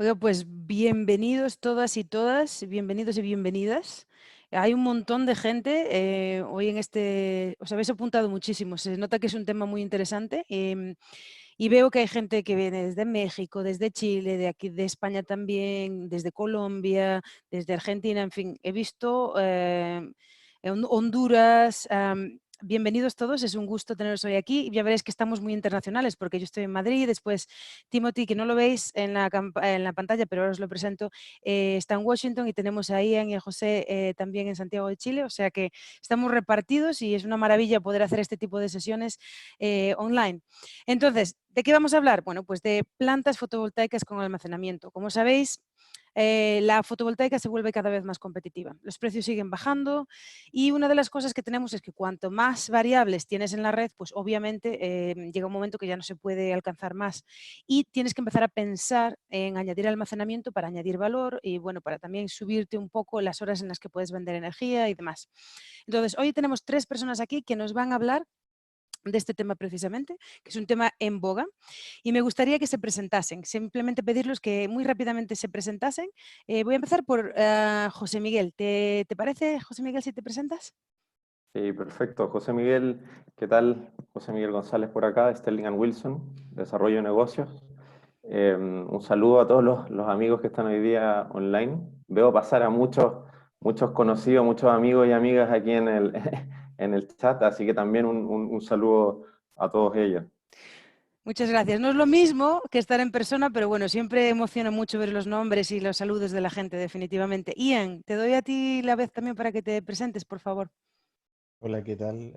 Oiga, pues bienvenidos todas y todas, bienvenidos y bienvenidas. Hay un montón de gente hoy en os habéis apuntado muchísimo, se nota que es un tema muy interesante y veo que hay gente que viene desde México, desde Chile, de aquí de España también, desde Colombia, desde Argentina, en fin, he visto en Honduras. Bienvenidos todos, es un gusto teneros hoy aquí. Ya veréis que estamos muy internacionales porque yo estoy en Madrid, después Timothy, que no lo veis en la pantalla, pero ahora os lo presento, está en Washington y tenemos a Ian y a José también en Santiago de Chile, o sea que estamos repartidos y es una maravilla poder hacer este tipo de sesiones online. Entonces, ¿de qué vamos a hablar? Bueno, pues de plantas fotovoltaicas con almacenamiento. Como sabéis, la fotovoltaica se vuelve cada vez más competitiva. Los precios siguen bajando y una de las cosas que tenemos es que cuanto más variables tienes en la red, pues obviamente llega un momento que ya no se puede alcanzar más y tienes que empezar a pensar en añadir almacenamiento para añadir valor y bueno, para también subirte un poco las horas en las que puedes vender energía y demás. Entonces, hoy tenemos 3 personas aquí que nos van a hablar de este tema precisamente, que es un tema en boga, y me gustaría que se presentasen, simplemente pedirles que muy rápidamente se presentasen. Voy a empezar por José Miguel. ¿Te parece, José Miguel, si te presentas? Sí, perfecto. José Miguel, ¿qué tal? José Miguel González por acá, de Sterling and Wilson, Desarrollo de Negocios. Un saludo a todos los amigos que están hoy día online. Veo pasar a muchos conocidos, muchos amigos y amigas aquí en en el chat, así que también un saludo a todos ellos. Muchas gracias. No es lo mismo que estar en persona, pero bueno, siempre emociona mucho ver los nombres y los saludos de la gente, definitivamente. Ian, te doy a ti la vez también para que te presentes, por favor. Hola, ¿qué tal?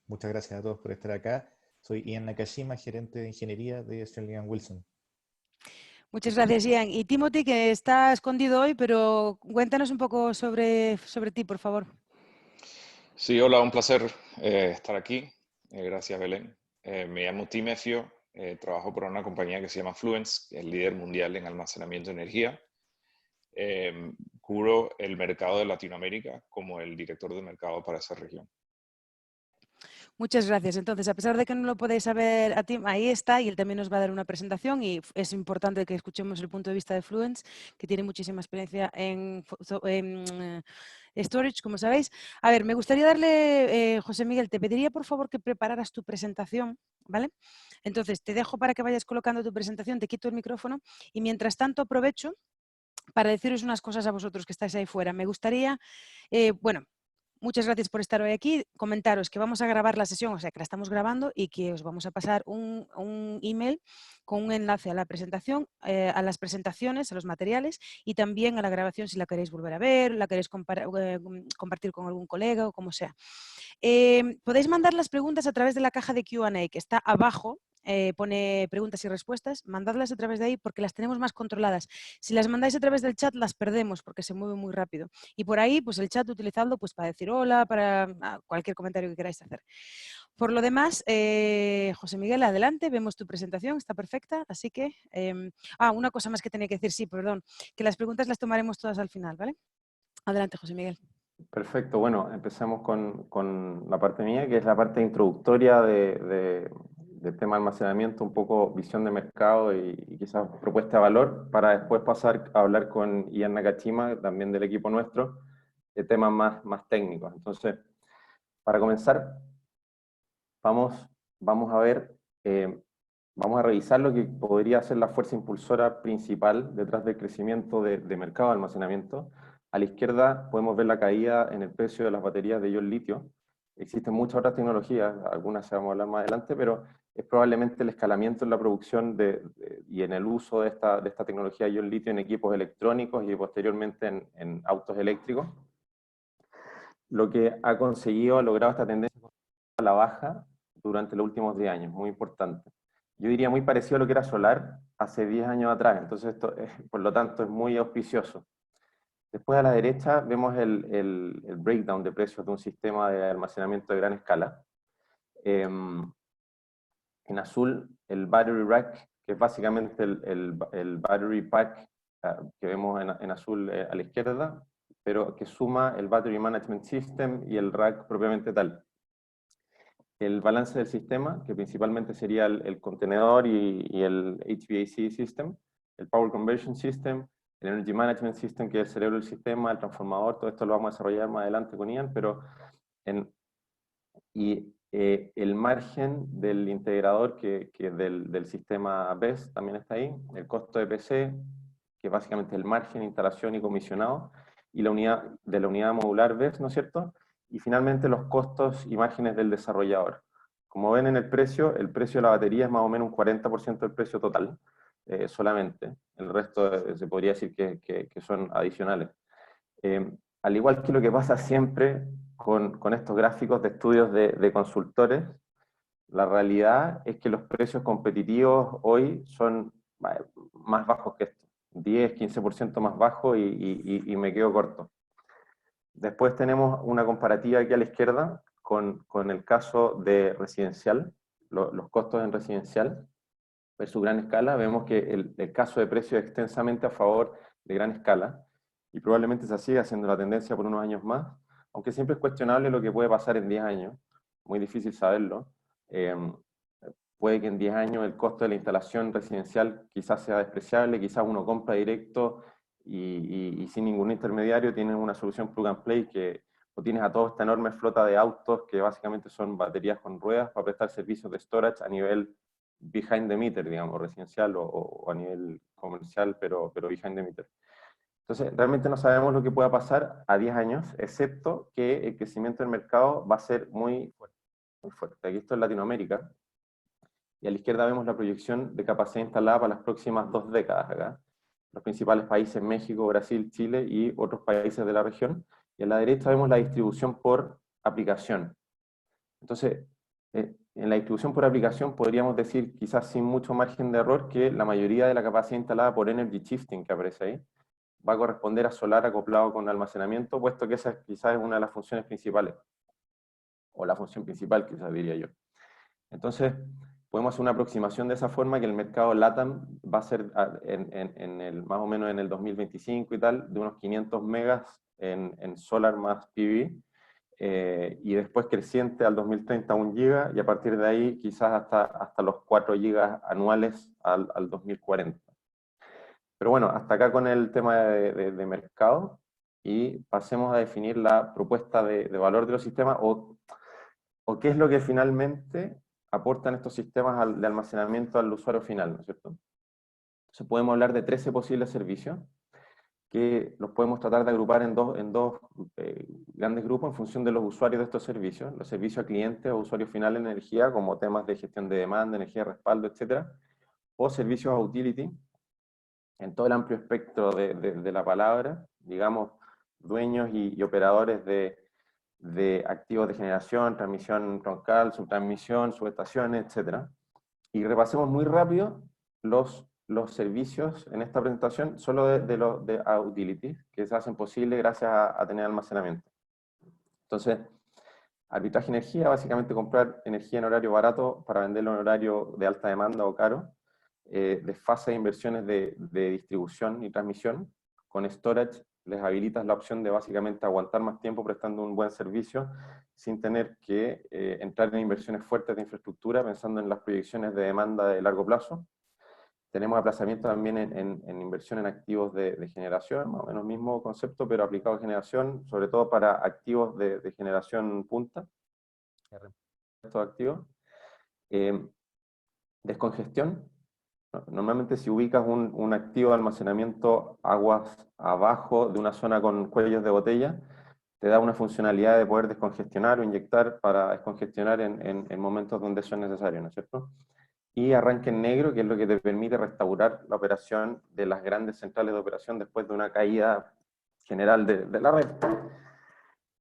Muchas gracias a todos por estar acá. Soy Ian Nakashima, gerente de ingeniería de Sterling Wilson. Muchas gracias, Ian. Y Timothy, que está escondido hoy, pero cuéntanos un poco sobre ti, por favor. Sí, hola, un placer estar aquí. Gracias, Belén. Me llamo Timefio, trabajo por una compañía que se llama Fluence, que es líder mundial en almacenamiento de energía. Cubro el mercado de Latinoamérica como el director de mercado para esa región. Muchas gracias. Entonces, a pesar de que no lo podéis saber a Tim, ahí está y él también nos va a dar una presentación y es importante que escuchemos el punto de vista de Fluence, que tiene muchísima experiencia en storage, como sabéis. A ver, me gustaría darle, José Miguel, te pediría por favor que prepararas tu presentación, ¿vale? Entonces, te dejo para que vayas colocando tu presentación, te quito el micrófono y mientras tanto aprovecho para deciros unas cosas a vosotros que estáis ahí fuera. Me gustaría, bueno, muchas gracias por estar hoy aquí. Comentaros que vamos a grabar la sesión, o sea, que la estamos grabando y que os vamos a pasar un email con un enlace a la presentación, a las presentaciones, a los materiales y también a la grabación si la queréis volver a ver, la queréis compartir con algún colega o como sea. Podéis mandar las preguntas a través de la caja de Q&A que está abajo. Pone preguntas y respuestas, mandadlas a través de ahí porque las tenemos más controladas. Si las mandáis a través del chat las perdemos porque se mueve muy rápido. Y por ahí, pues el chat utilizadlo pues, para decir hola, para cualquier comentario que queráis hacer. Por lo demás, José Miguel, adelante, vemos tu presentación, está perfecta, así que... una cosa más que tenía que decir, sí, perdón, que las preguntas las tomaremos todas al final, ¿vale? Adelante, José Miguel. Perfecto, bueno, empecemos con la parte mía, que es la parte introductoria del tema de almacenamiento, un poco visión de mercado y quizás propuesta de valor, para después pasar a hablar con Ian Nakashima, también del equipo nuestro, de temas más técnicos. Entonces, para comenzar, vamos a ver, vamos a revisar lo que podría ser la fuerza impulsora principal detrás del crecimiento de mercado de almacenamiento. A la izquierda podemos ver la caída en el precio de las baterías de ion litio. Existen muchas otras tecnologías, algunas se vamos a hablar más adelante, pero es probablemente el escalamiento en la producción y en el uso de esta tecnología de ion litio en equipos electrónicos y posteriormente en autos eléctricos, lo que ha logrado esta tendencia a la baja durante los últimos 10 años, muy importante. Yo diría muy parecido a lo que era solar hace 10 años atrás, entonces esto, por lo tanto, es muy auspicioso. Después a la derecha vemos el breakdown de precios de un sistema de almacenamiento de gran escala. En azul, el battery rack, que es básicamente el battery pack que vemos en azul a la izquierda, pero que suma el battery management system y el rack propiamente tal. El balance del sistema, que principalmente sería el contenedor y el HVAC system, el Power Conversion System, el Energy Management System, que es el cerebro del sistema, el transformador, todo esto lo vamos a desarrollar más adelante con Ian, pero el margen del integrador que del sistema BESS también está ahí, el costo de PC, que básicamente es el margen, instalación y comisionado, y la unidad modular BESS, ¿no es cierto? Y finalmente los costos y márgenes del desarrollador. Como ven en el precio de la batería es más o menos un 40% del precio total, solamente. El resto se podría decir que son adicionales. Al igual que lo que pasa siempre con estos gráficos de estudios de consultores, la realidad es que los precios competitivos hoy son más bajos que esto. 10, 15% más bajo y me quedo corto. Después tenemos una comparativa aquí a la izquierda con el caso de residencial, los costos en residencial versus gran escala. Vemos que el caso de precio es extensamente a favor de gran escala y probablemente se siga haciendo la tendencia por unos años más, aunque siempre es cuestionable lo que puede pasar en 10 años, muy difícil saberlo. Puede que en 10 años el costo de la instalación residencial quizás sea despreciable, quizás uno compra directo y sin ningún intermediario tienen una solución plug and play que o tienes a toda esta enorme flota de autos que básicamente son baterías con ruedas para prestar servicios de storage a nivel behind the meter, digamos, residencial o a nivel comercial, pero behind the meter. Entonces, realmente no sabemos lo que pueda pasar a 10 años, excepto que el crecimiento del mercado va a ser muy fuerte. Muy fuerte. Aquí esto es Latinoamérica, y a la izquierda vemos la proyección de capacidad instalada para las próximas 2 décadas acá. Los principales países, México, Brasil, Chile y otros países de la región. Y a la derecha vemos la distribución por aplicación. Entonces, en la distribución por aplicación podríamos decir, quizás sin mucho margen de error, que la mayoría de la capacidad instalada por Energy Shifting que aparece ahí, va a corresponder a solar acoplado con almacenamiento, puesto que esa quizás es una de las funciones principales, o la función principal quizás diría yo. Entonces, podemos hacer una aproximación de esa forma, que el mercado LATAM va a ser más o menos en el 2025 y tal, de unos 500 megas en solar más PV, y después creciente al 2030 a 1 giga, y a partir de ahí quizás hasta los 4 gigas anuales al 2040. Pero bueno, hasta acá con el tema de mercado, y pasemos a definir la propuesta de valor de los sistemas, o qué es lo que finalmente aportan estos sistemas de almacenamiento al usuario final, ¿no es cierto? Entonces podemos hablar de 13 posibles servicios, que los podemos tratar de agrupar en dos grandes grupos en función de los usuarios de estos servicios: los servicios a clientes o usuarios finales de energía, como temas de gestión de demanda, energía de respaldo, etc. O servicios a utility, en todo el amplio espectro de la palabra, digamos, dueños y operadores de activos de generación, transmisión troncal, subtransmisión, subestaciones, etc. Y repasemos muy rápido los servicios en esta presentación, solo de utilities, que se hacen posible gracias a tener almacenamiento. Entonces, arbitraje de energía, básicamente comprar energía en horario barato para venderlo en horario de alta demanda o caro. Desfase de inversiones de distribución y transmisión. Con storage les habilitas la opción de básicamente aguantar más tiempo prestando un buen servicio sin tener que entrar en inversiones fuertes de infraestructura, pensando en las proyecciones de demanda de largo plazo. Tenemos aplazamiento también en inversión en activos de generación, más o menos mismo concepto, pero aplicado a generación, sobre todo para activos de generación punta. Estos activos. Descongestión. Normalmente si ubicas un activo de almacenamiento aguas abajo de una zona con cuellos de botella, te da una funcionalidad de poder descongestionar o inyectar para descongestionar en momentos donde eso es necesario, ¿no es cierto? Y arranque en negro, que es lo que te permite restaurar la operación de las grandes centrales de operación después de una caída general de la red.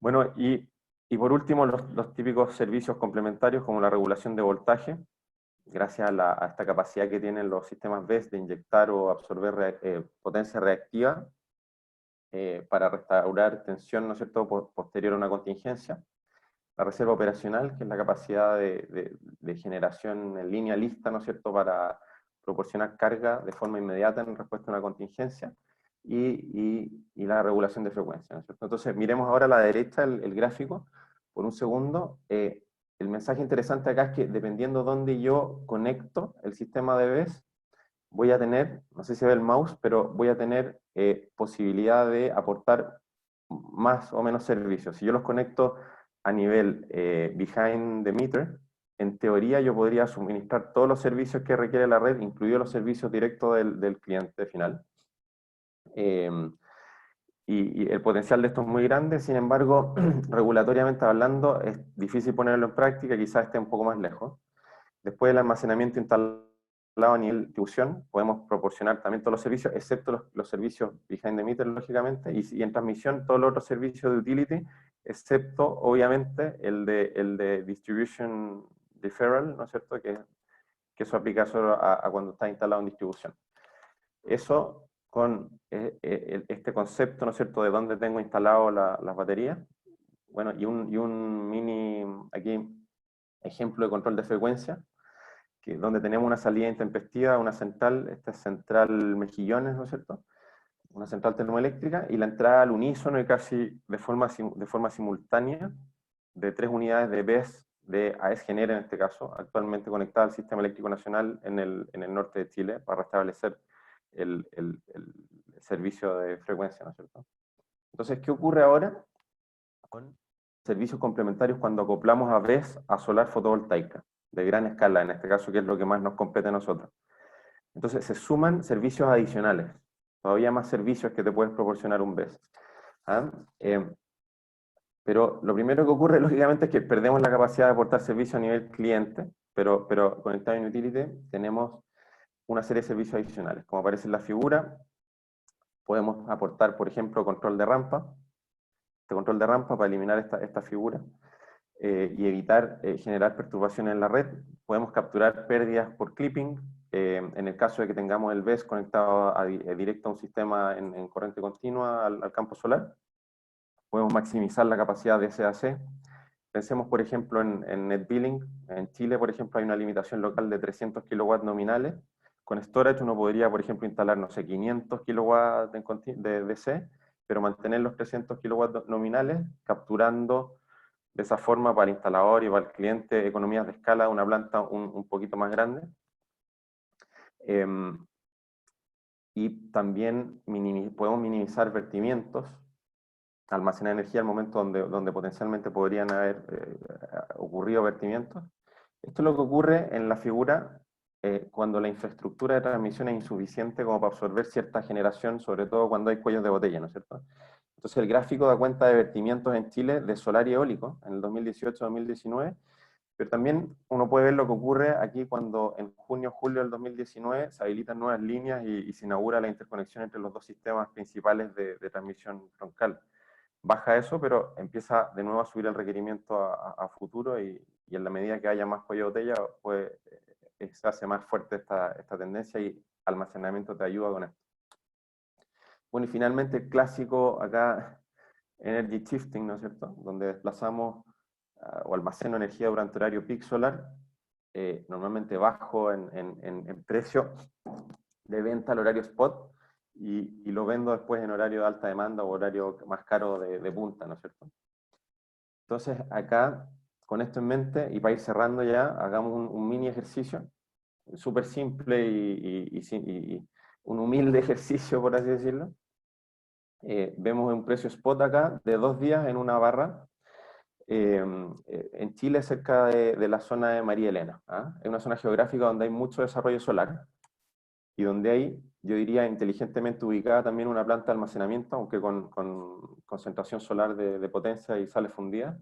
Bueno, y por último, los típicos servicios complementarios como la regulación de voltaje, gracias a esta capacidad que tienen los sistemas BESS de inyectar o absorber potencia reactiva para restaurar tensión, ¿no es cierto?, posterior a una contingencia. La reserva operacional, que es la capacidad de generación en línea lista, ¿no es cierto?, para proporcionar carga de forma inmediata en respuesta a una contingencia, y la regulación de frecuencia, ¿no es cierto? Entonces, miremos ahora a la derecha el gráfico, por un segundo. El mensaje interesante acá es que dependiendo dónde yo conecto el sistema de BESS, voy a tener, no sé si ve el mouse, pero voy a tener posibilidad de aportar más o menos servicios. Si yo los conecto a nivel behind the meter, en teoría yo podría suministrar todos los servicios que requiere la red, incluidos los servicios directos del cliente final. Y el potencial de esto es muy grande, sin embargo, regulatoriamente hablando, es difícil ponerlo en práctica, quizás esté un poco más lejos. Después del almacenamiento instalado a nivel distribución, podemos proporcionar también todos los servicios, excepto los servicios behind the meter, lógicamente, y en transmisión todos los otros servicios de utility, excepto, obviamente, el de distribution deferral, ¿no es cierto?, que eso aplica solo a cuando está instalado en distribución. Eso con este concepto, ¿no es cierto?, de dónde tengo instalado las baterías. Bueno, y un mini, aquí, ejemplo de control de frecuencia, donde tenemos una salida intempestiva, una central, esta es central Mejillones, ¿no es cierto?, una central termoeléctrica, y la entrada al unísono y casi de forma simultánea de 3 unidades de BESS, de AES Genera en este caso, actualmente conectada al Sistema Eléctrico Nacional en el norte de Chile, para restablecer el servicio de frecuencia, ¿no es cierto? Entonces, ¿qué ocurre ahora con servicios complementarios cuando acoplamos a BESS a solar fotovoltaica, de gran escala, en este caso, que es lo que más nos compete a nosotros? Entonces, se suman servicios adicionales, todavía más servicios que te puedes proporcionar un BESS. ¿Ah? Pero lo primero que ocurre, lógicamente, es que perdemos la capacidad de aportar servicio a nivel cliente, pero conectado en utility tenemos una serie de servicios adicionales. Como aparece en la figura, podemos aportar, por ejemplo, control de rampa. Este control de rampa para eliminar esta figura y evitar generar perturbaciones en la red. Podemos capturar pérdidas por clipping, en el caso de que tengamos el BESS conectado directo a un sistema en corriente continua al campo solar. Podemos maximizar la capacidad de SAC. Pensemos, por ejemplo, en NetBilling. En Chile, por ejemplo, hay una limitación local de 300 kilowatts nominales. Con storage uno podría, por ejemplo, instalar, no sé, 500 kilowatts de DC, pero mantener los 300 kilowatts nominales, capturando de esa forma para el instalador y para el cliente economías de escala, una planta un poquito más grande. Y también podemos minimizar vertimientos, almacenar energía al momento donde potencialmente podrían haber ocurrido vertimientos. Esto es lo que ocurre en la figura cuando la infraestructura de transmisión es insuficiente como para absorber cierta generación, sobre todo cuando hay cuellos de botella, ¿no es cierto? Entonces el gráfico da cuenta de vertimientos en Chile de solar y eólico en el 2018-2019, pero también uno puede ver lo que ocurre aquí cuando en junio-julio del 2019 se habilitan nuevas líneas y se inaugura la interconexión entre los dos sistemas principales de transmisión troncal. Baja eso, pero empieza de nuevo a subir el requerimiento a futuro y en la medida que haya más cuello de botella, pues se hace más fuerte esta tendencia y almacenamiento te ayuda con esto. Bueno, y finalmente el clásico acá, Energy Shifting, ¿no es cierto? Donde desplazamos o almaceno energía durante horario peak solar, normalmente bajo en precio de venta al horario spot, y lo vendo después en horario de alta demanda o horario más caro de punta, ¿no es cierto? Entonces acá, con esto en mente, y para ir cerrando ya, hagamos un mini ejercicio, súper simple y un humilde ejercicio, por así decirlo. Vemos un precio spot acá de 2 días en una barra, en Chile cerca de la zona de María Elena. ¿Ah? Es una zona geográfica donde hay mucho desarrollo solar, y donde hay, yo diría, inteligentemente ubicada también una planta de almacenamiento, aunque con concentración solar de potencia y sales fundidas.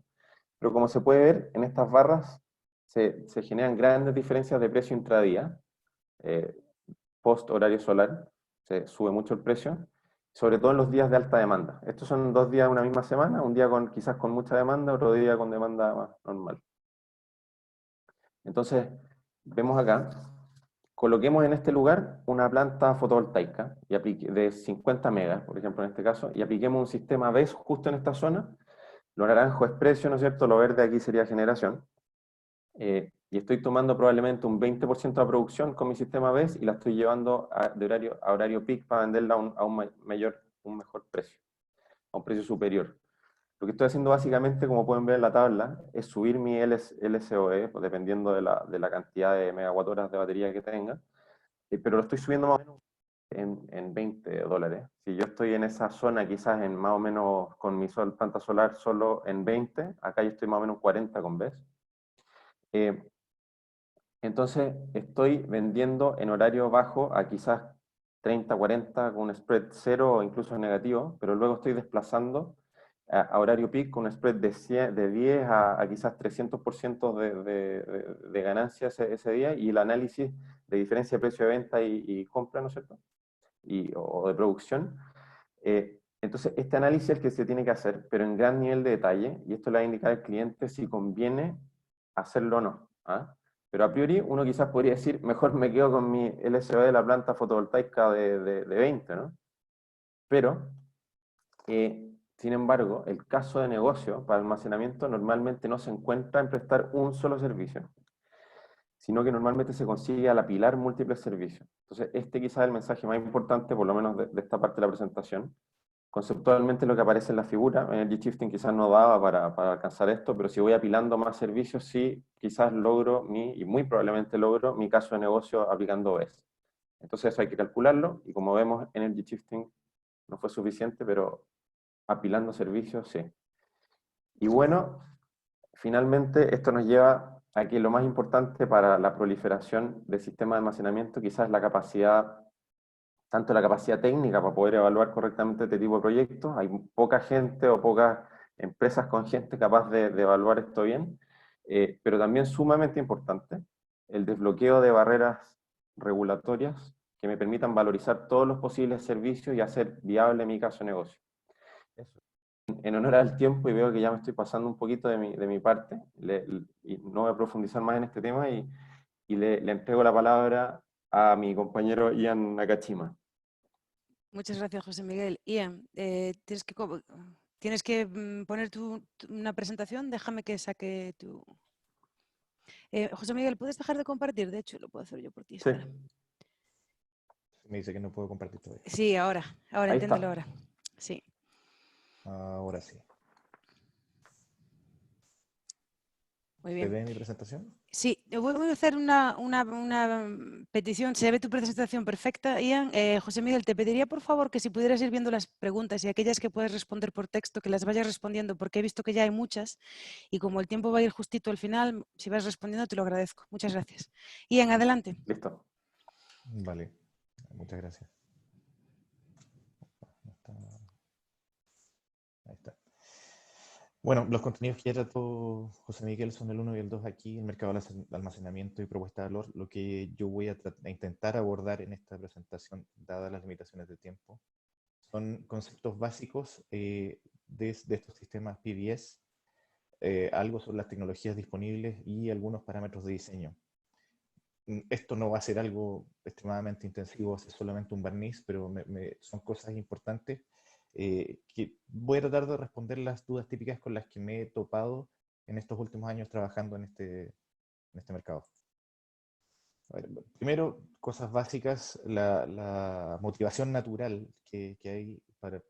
Pero como se puede ver, en estas barras se generan grandes diferencias de precio intradía, post horario solar, se sube mucho el precio, sobre todo en los días de alta demanda. Estos son 2 días de una misma semana, un día quizás con mucha demanda, otro día con demanda más normal. Entonces, vemos acá, coloquemos en este lugar una planta fotovoltaica de 50 megas, por ejemplo, en este caso, y apliquemos un sistema BESS justo en esta zona. Lo naranjo es precio, ¿no es cierto? Lo verde aquí sería generación. Y estoy tomando probablemente un 20% de la producción con mi sistema BESS y la estoy llevando a horario peak para venderla a un mejor precio, a un precio superior. Lo que estoy haciendo básicamente, como pueden ver en la tabla, es subir mi LCOE, pues dependiendo de la cantidad de megawatt horas de batería que tenga, pero lo estoy subiendo más o menos en $20. Si yo estoy en esa zona, quizás en más o menos con mi planta solar solo en 20, acá yo estoy más o menos 40 con BESS. Entonces estoy vendiendo en horario bajo a quizás 30, 40 con un spread cero o incluso negativo, pero luego estoy desplazando a horario peak con un spread de 10 a quizás 300% de ganancia ese día, y el análisis de diferencia de precio de venta y compra, ¿no es cierto? O de producción. Entonces, este análisis es el que se tiene que hacer, pero en gran nivel de detalle, y esto le va a indicar al cliente si conviene hacerlo o no. ¿Ah? Pero a priori, uno quizás podría decir, mejor me quedo con mi LSOE de la planta fotovoltaica de 20, ¿no? Pero, sin embargo, el caso de negocio para almacenamiento normalmente no se encuentra en prestar un solo servicio, sino que normalmente se consigue al apilar múltiples servicios. Entonces, este quizás es el mensaje más importante, por lo menos de esta parte de la presentación. Conceptualmente lo que aparece en la figura, Energy Shifting quizás no daba para alcanzar esto, pero si voy apilando más servicios, sí, quizás logro y muy probablemente logro mi caso de negocio aplicando BESS. Entonces eso hay que calcularlo, y como vemos, Energy Shifting no fue suficiente, pero apilando servicios, sí. Y bueno, finalmente esto nos lleva a que lo más importante para la proliferación de sistemas de almacenamiento quizás es la capacidad, tanto la capacidad técnica para poder evaluar correctamente este tipo de proyectos. Hay poca gente o pocas empresas con gente capaz de evaluar esto bien, pero también sumamente importante el desbloqueo de barreras regulatorias que me permitan valorizar todos los posibles servicios y hacer viable mi caso de negocio. Eso. En honor al tiempo, y veo que ya me estoy pasando un poquito de mi parte, y no voy a profundizar más en este tema, y le entrego la palabra a mi compañero Ian Nakashima. Muchas gracias, José Miguel. Ian, tienes que poner una presentación. Déjame que saque tu... José Miguel, ¿puedes dejar de compartir? De hecho, lo puedo hacer yo por ti. Sí. Espera. Me dice que no puedo compartir todavía. Sí, ahora Ahí inténtalo está. ahora. Sí. Ahora sí. Muy ¿Se bien. ve mi presentación? Sí, voy a hacer una petición. Se ve tu presentación perfecta, Ian. José Miguel, te pediría por favor que si pudieras ir viendo las preguntas y aquellas que puedes responder por texto, que las vayas respondiendo, porque he visto que ya hay muchas y como el tiempo va a ir justito al final, si vas respondiendo te lo agradezco. Muchas gracias. Ian, adelante. Listo. Vale, muchas gracias. Ahí está. Bueno, los contenidos que ya trató José Miguel son el 1 y el 2 aquí, el mercado de almacenamiento y propuesta de valor. Lo que yo voy a intentar abordar en esta presentación, dadas las limitaciones de tiempo, son conceptos básicos de estos sistemas PVS, algo sobre las tecnologías disponibles y algunos parámetros de diseño. Esto no va a ser algo extremadamente intensivo, es solamente un barniz, pero son cosas importantes que voy a tratar de responder las dudas típicas con las que me he topado en estos últimos años trabajando en este mercado. A ver, primero, cosas básicas, la motivación natural que hay para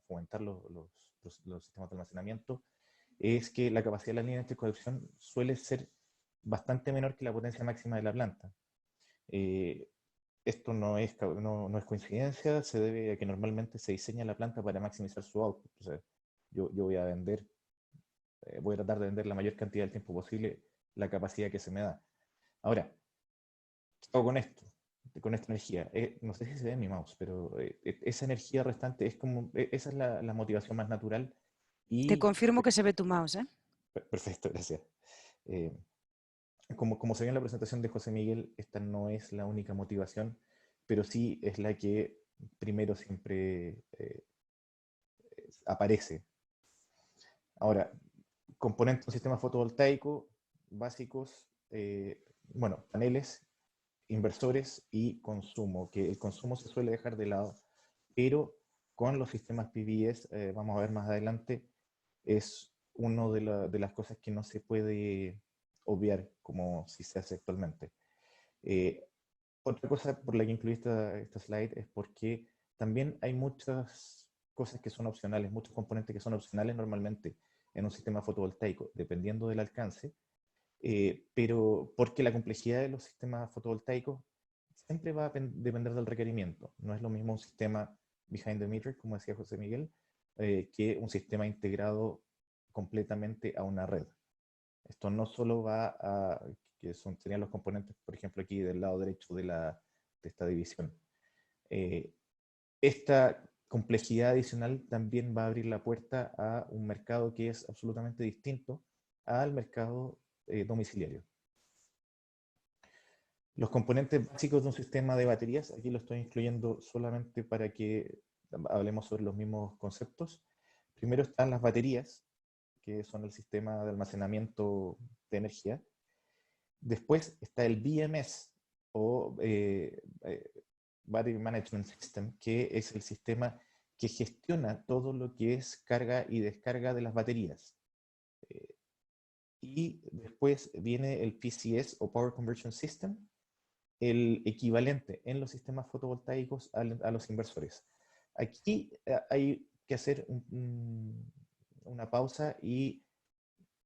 fomentar los sistemas de almacenamiento es que la capacidad de las líneas de interconexión suele ser bastante menor que la potencia máxima de la planta. Esto no es coincidencia, se debe a que normalmente se diseña la planta para maximizar su output. O sea, yo voy a tratar de vender la mayor cantidad del tiempo posible la capacidad que se me da. Ahora, ¿qué hago con esto? Con esta energía. No sé si se ve en mi mouse, pero esa energía restante esa es la motivación más natural. Te confirmo que se ve tu mouse, ¿eh? Perfecto, gracias. Como se ve en la presentación de José Miguel, esta no es la única motivación, pero sí es la que primero siempre aparece. Ahora, componentes de un sistema fotovoltaico básicos, bueno, paneles, inversores y consumo, que el consumo se suele dejar de lado, pero con los sistemas PVS, vamos a ver más adelante, es una de las cosas que no se puede obviar como si se hace actualmente. Otra cosa por la que incluí esta slide es porque también hay muchas cosas que son opcionales, muchos componentes que son opcionales normalmente en un sistema fotovoltaico, dependiendo del alcance, pero porque la complejidad de los sistemas fotovoltaicos siempre va a depender del requerimiento. No es lo mismo un sistema behind the meter, como decía José Miguel, que un sistema integrado completamente a una red. Esto no solo va a, serían los componentes, por ejemplo, aquí del lado derecho de esta división. Esta complejidad adicional también va a abrir la puerta a un mercado que es absolutamente distinto al mercado domiciliario. Los componentes básicos de un sistema de baterías, aquí lo estoy incluyendo solamente para que hablemos sobre los mismos conceptos. Primero están las baterías, que son el sistema de almacenamiento de energía. Después está el BMS, o Battery Management System, que es el sistema que gestiona todo lo que es carga y descarga de las baterías. Y después viene el PCS, o Power Conversion System, el equivalente en los sistemas fotovoltaicos a los inversores. Aquí hay que hacer una pausa y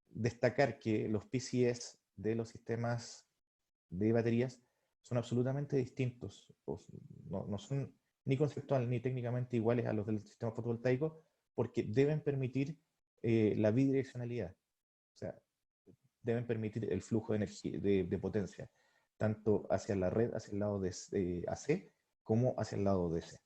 destacar que los PCS de los sistemas de baterías son absolutamente distintos. No son ni conceptual ni técnicamente iguales a los del sistema fotovoltaico, porque deben permitir la bidireccionalidad. O sea, deben permitir el flujo de energía, de potencia, tanto hacia la red, hacia el lado de AC, como hacia el lado DC.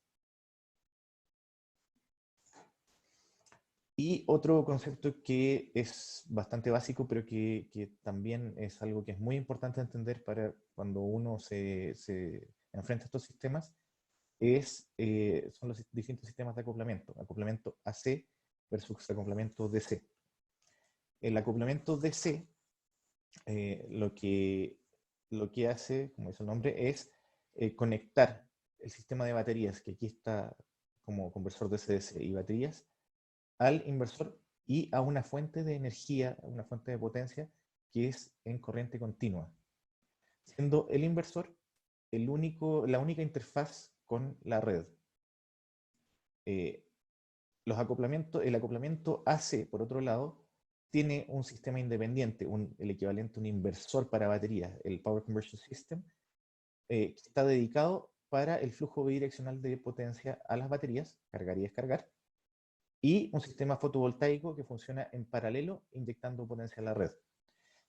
Y otro concepto que es bastante básico, pero que también es algo que es muy importante entender para cuando uno se enfrenta a estos sistemas, son los distintos sistemas de acoplamiento. Acoplamiento AC versus acoplamiento DC. El acoplamiento DC, lo que hace, como dice el nombre, es conectar el sistema de baterías, que aquí está como conversor DC-DC y baterías, al inversor y a una fuente de energía, una fuente de potencia que es en corriente continua, siendo el inversor la única interfaz con la red. El acoplamiento AC, por otro lado, tiene un sistema independiente, el equivalente a un inversor para baterías, el Power Conversion System, que está dedicado para el flujo bidireccional de potencia a las baterías, cargar y descargar, y un sistema fotovoltaico que funciona en paralelo, inyectando potencia a la red.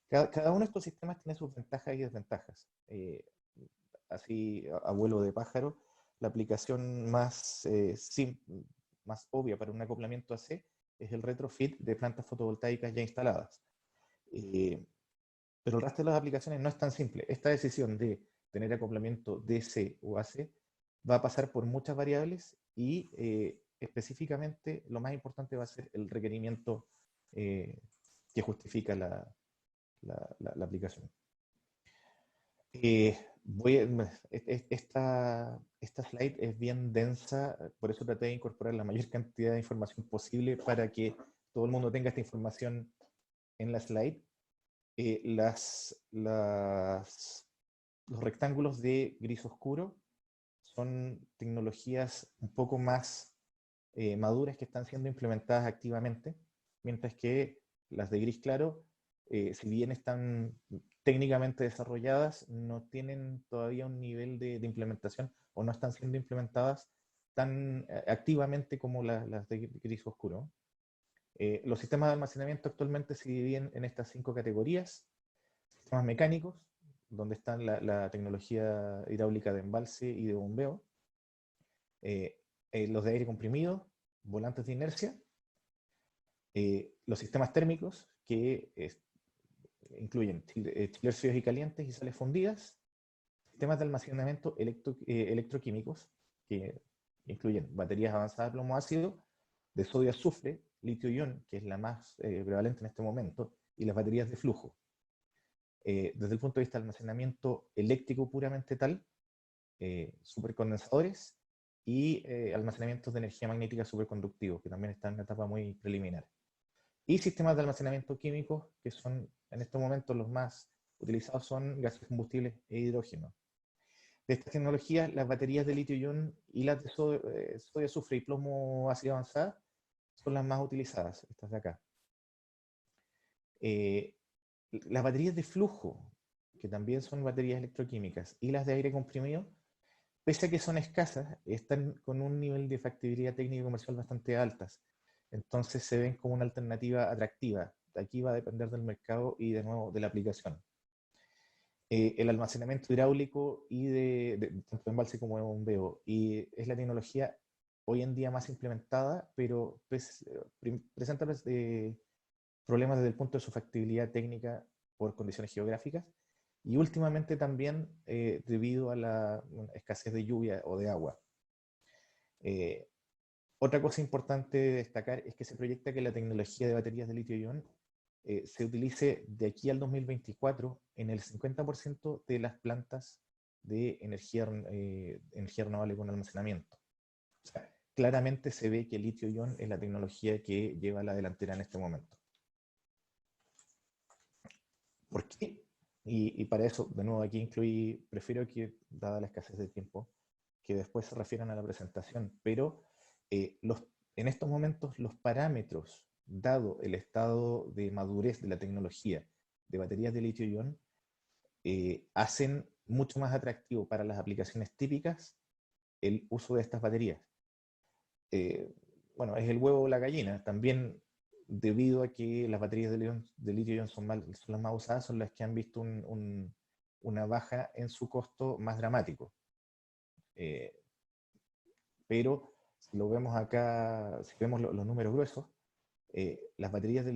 Cada uno de estos sistemas tiene sus ventajas y desventajas. Así, a vuelo de pájaro, la aplicación más obvia para un acoplamiento AC es el retrofit de plantas fotovoltaicas ya instaladas. Pero el resto de las aplicaciones no es tan simple. Esta decisión de tener acoplamiento DC o AC va a pasar por muchas variables y específicamente lo más importante va a ser el requerimiento que justifica la aplicación. Esta slide es bien densa, por eso traté de incorporar la mayor cantidad de información posible para que todo el mundo tenga esta información en la slide. Los rectángulos de gris oscuro son tecnologías un poco más maduras que están siendo implementadas activamente, mientras que las de gris claro, si bien están técnicamente desarrolladas, no tienen todavía un nivel de implementación o no están siendo implementadas tan activamente como las de gris oscuro. Los sistemas de almacenamiento actualmente se dividen en estas 5 categorías: sistemas mecánicos, donde están la tecnología hidráulica de embalse y de bombeo, los de aire comprimido, volantes de inercia, los sistemas térmicos, que incluyen chillers fríos y calientes y sales fundidas, sistemas de almacenamiento electroquímicos, que incluyen baterías avanzadas de plomo ácido, de sodio azufre, litio-ion, que es la más prevalente en este momento, y las baterías de flujo. Desde el punto de vista de almacenamiento eléctrico puramente tal, supercondensadores y almacenamientos de energía magnética superconductivos, que también están en una etapa muy preliminar. Y sistemas de almacenamiento químicos, que son en estos momentos los más utilizados, son gases combustibles e hidrógeno. De estas tecnologías, las baterías de litio-ion y las de sodio azufre y plomo ácido avanzada son las más utilizadas, estas de acá. Las baterías de flujo, que también son baterías electroquímicas, y las de aire comprimido, pese a que son escasas, están con un nivel de factibilidad técnica y comercial bastante altas. Entonces se ven como una alternativa atractiva. Aquí va a depender del mercado y de nuevo de la aplicación. El almacenamiento hidráulico y tanto embalse como de bombeo, y es la tecnología hoy en día más implementada, pero presenta problemas desde el punto de su factibilidad técnica por condiciones geográficas, y últimamente también debido a la escasez de lluvia o de agua. Otra cosa importante de destacar es que se proyecta que la tecnología de baterías de litio-ion se utilice de aquí al 2024 en el 50% de las plantas de energía renovable con almacenamiento. O sea, claramente se ve que el litio-ion es la tecnología que lleva a la delantera en este momento. ¿Por qué? Y para eso, de nuevo, aquí prefiero que, dada la escasez de tiempo, que después se refieran a la presentación, pero en estos momentos los parámetros, dado el estado de madurez de la tecnología de baterías de litio-ion, hacen mucho más atractivo para las aplicaciones típicas el uso de estas baterías. Bueno, es el huevo o la gallina. También, debido a que las baterías de litio-ion son las más usadas, son las que han visto una baja en su costo más dramático. Pero si lo vemos acá, si vemos los números gruesos, las baterías de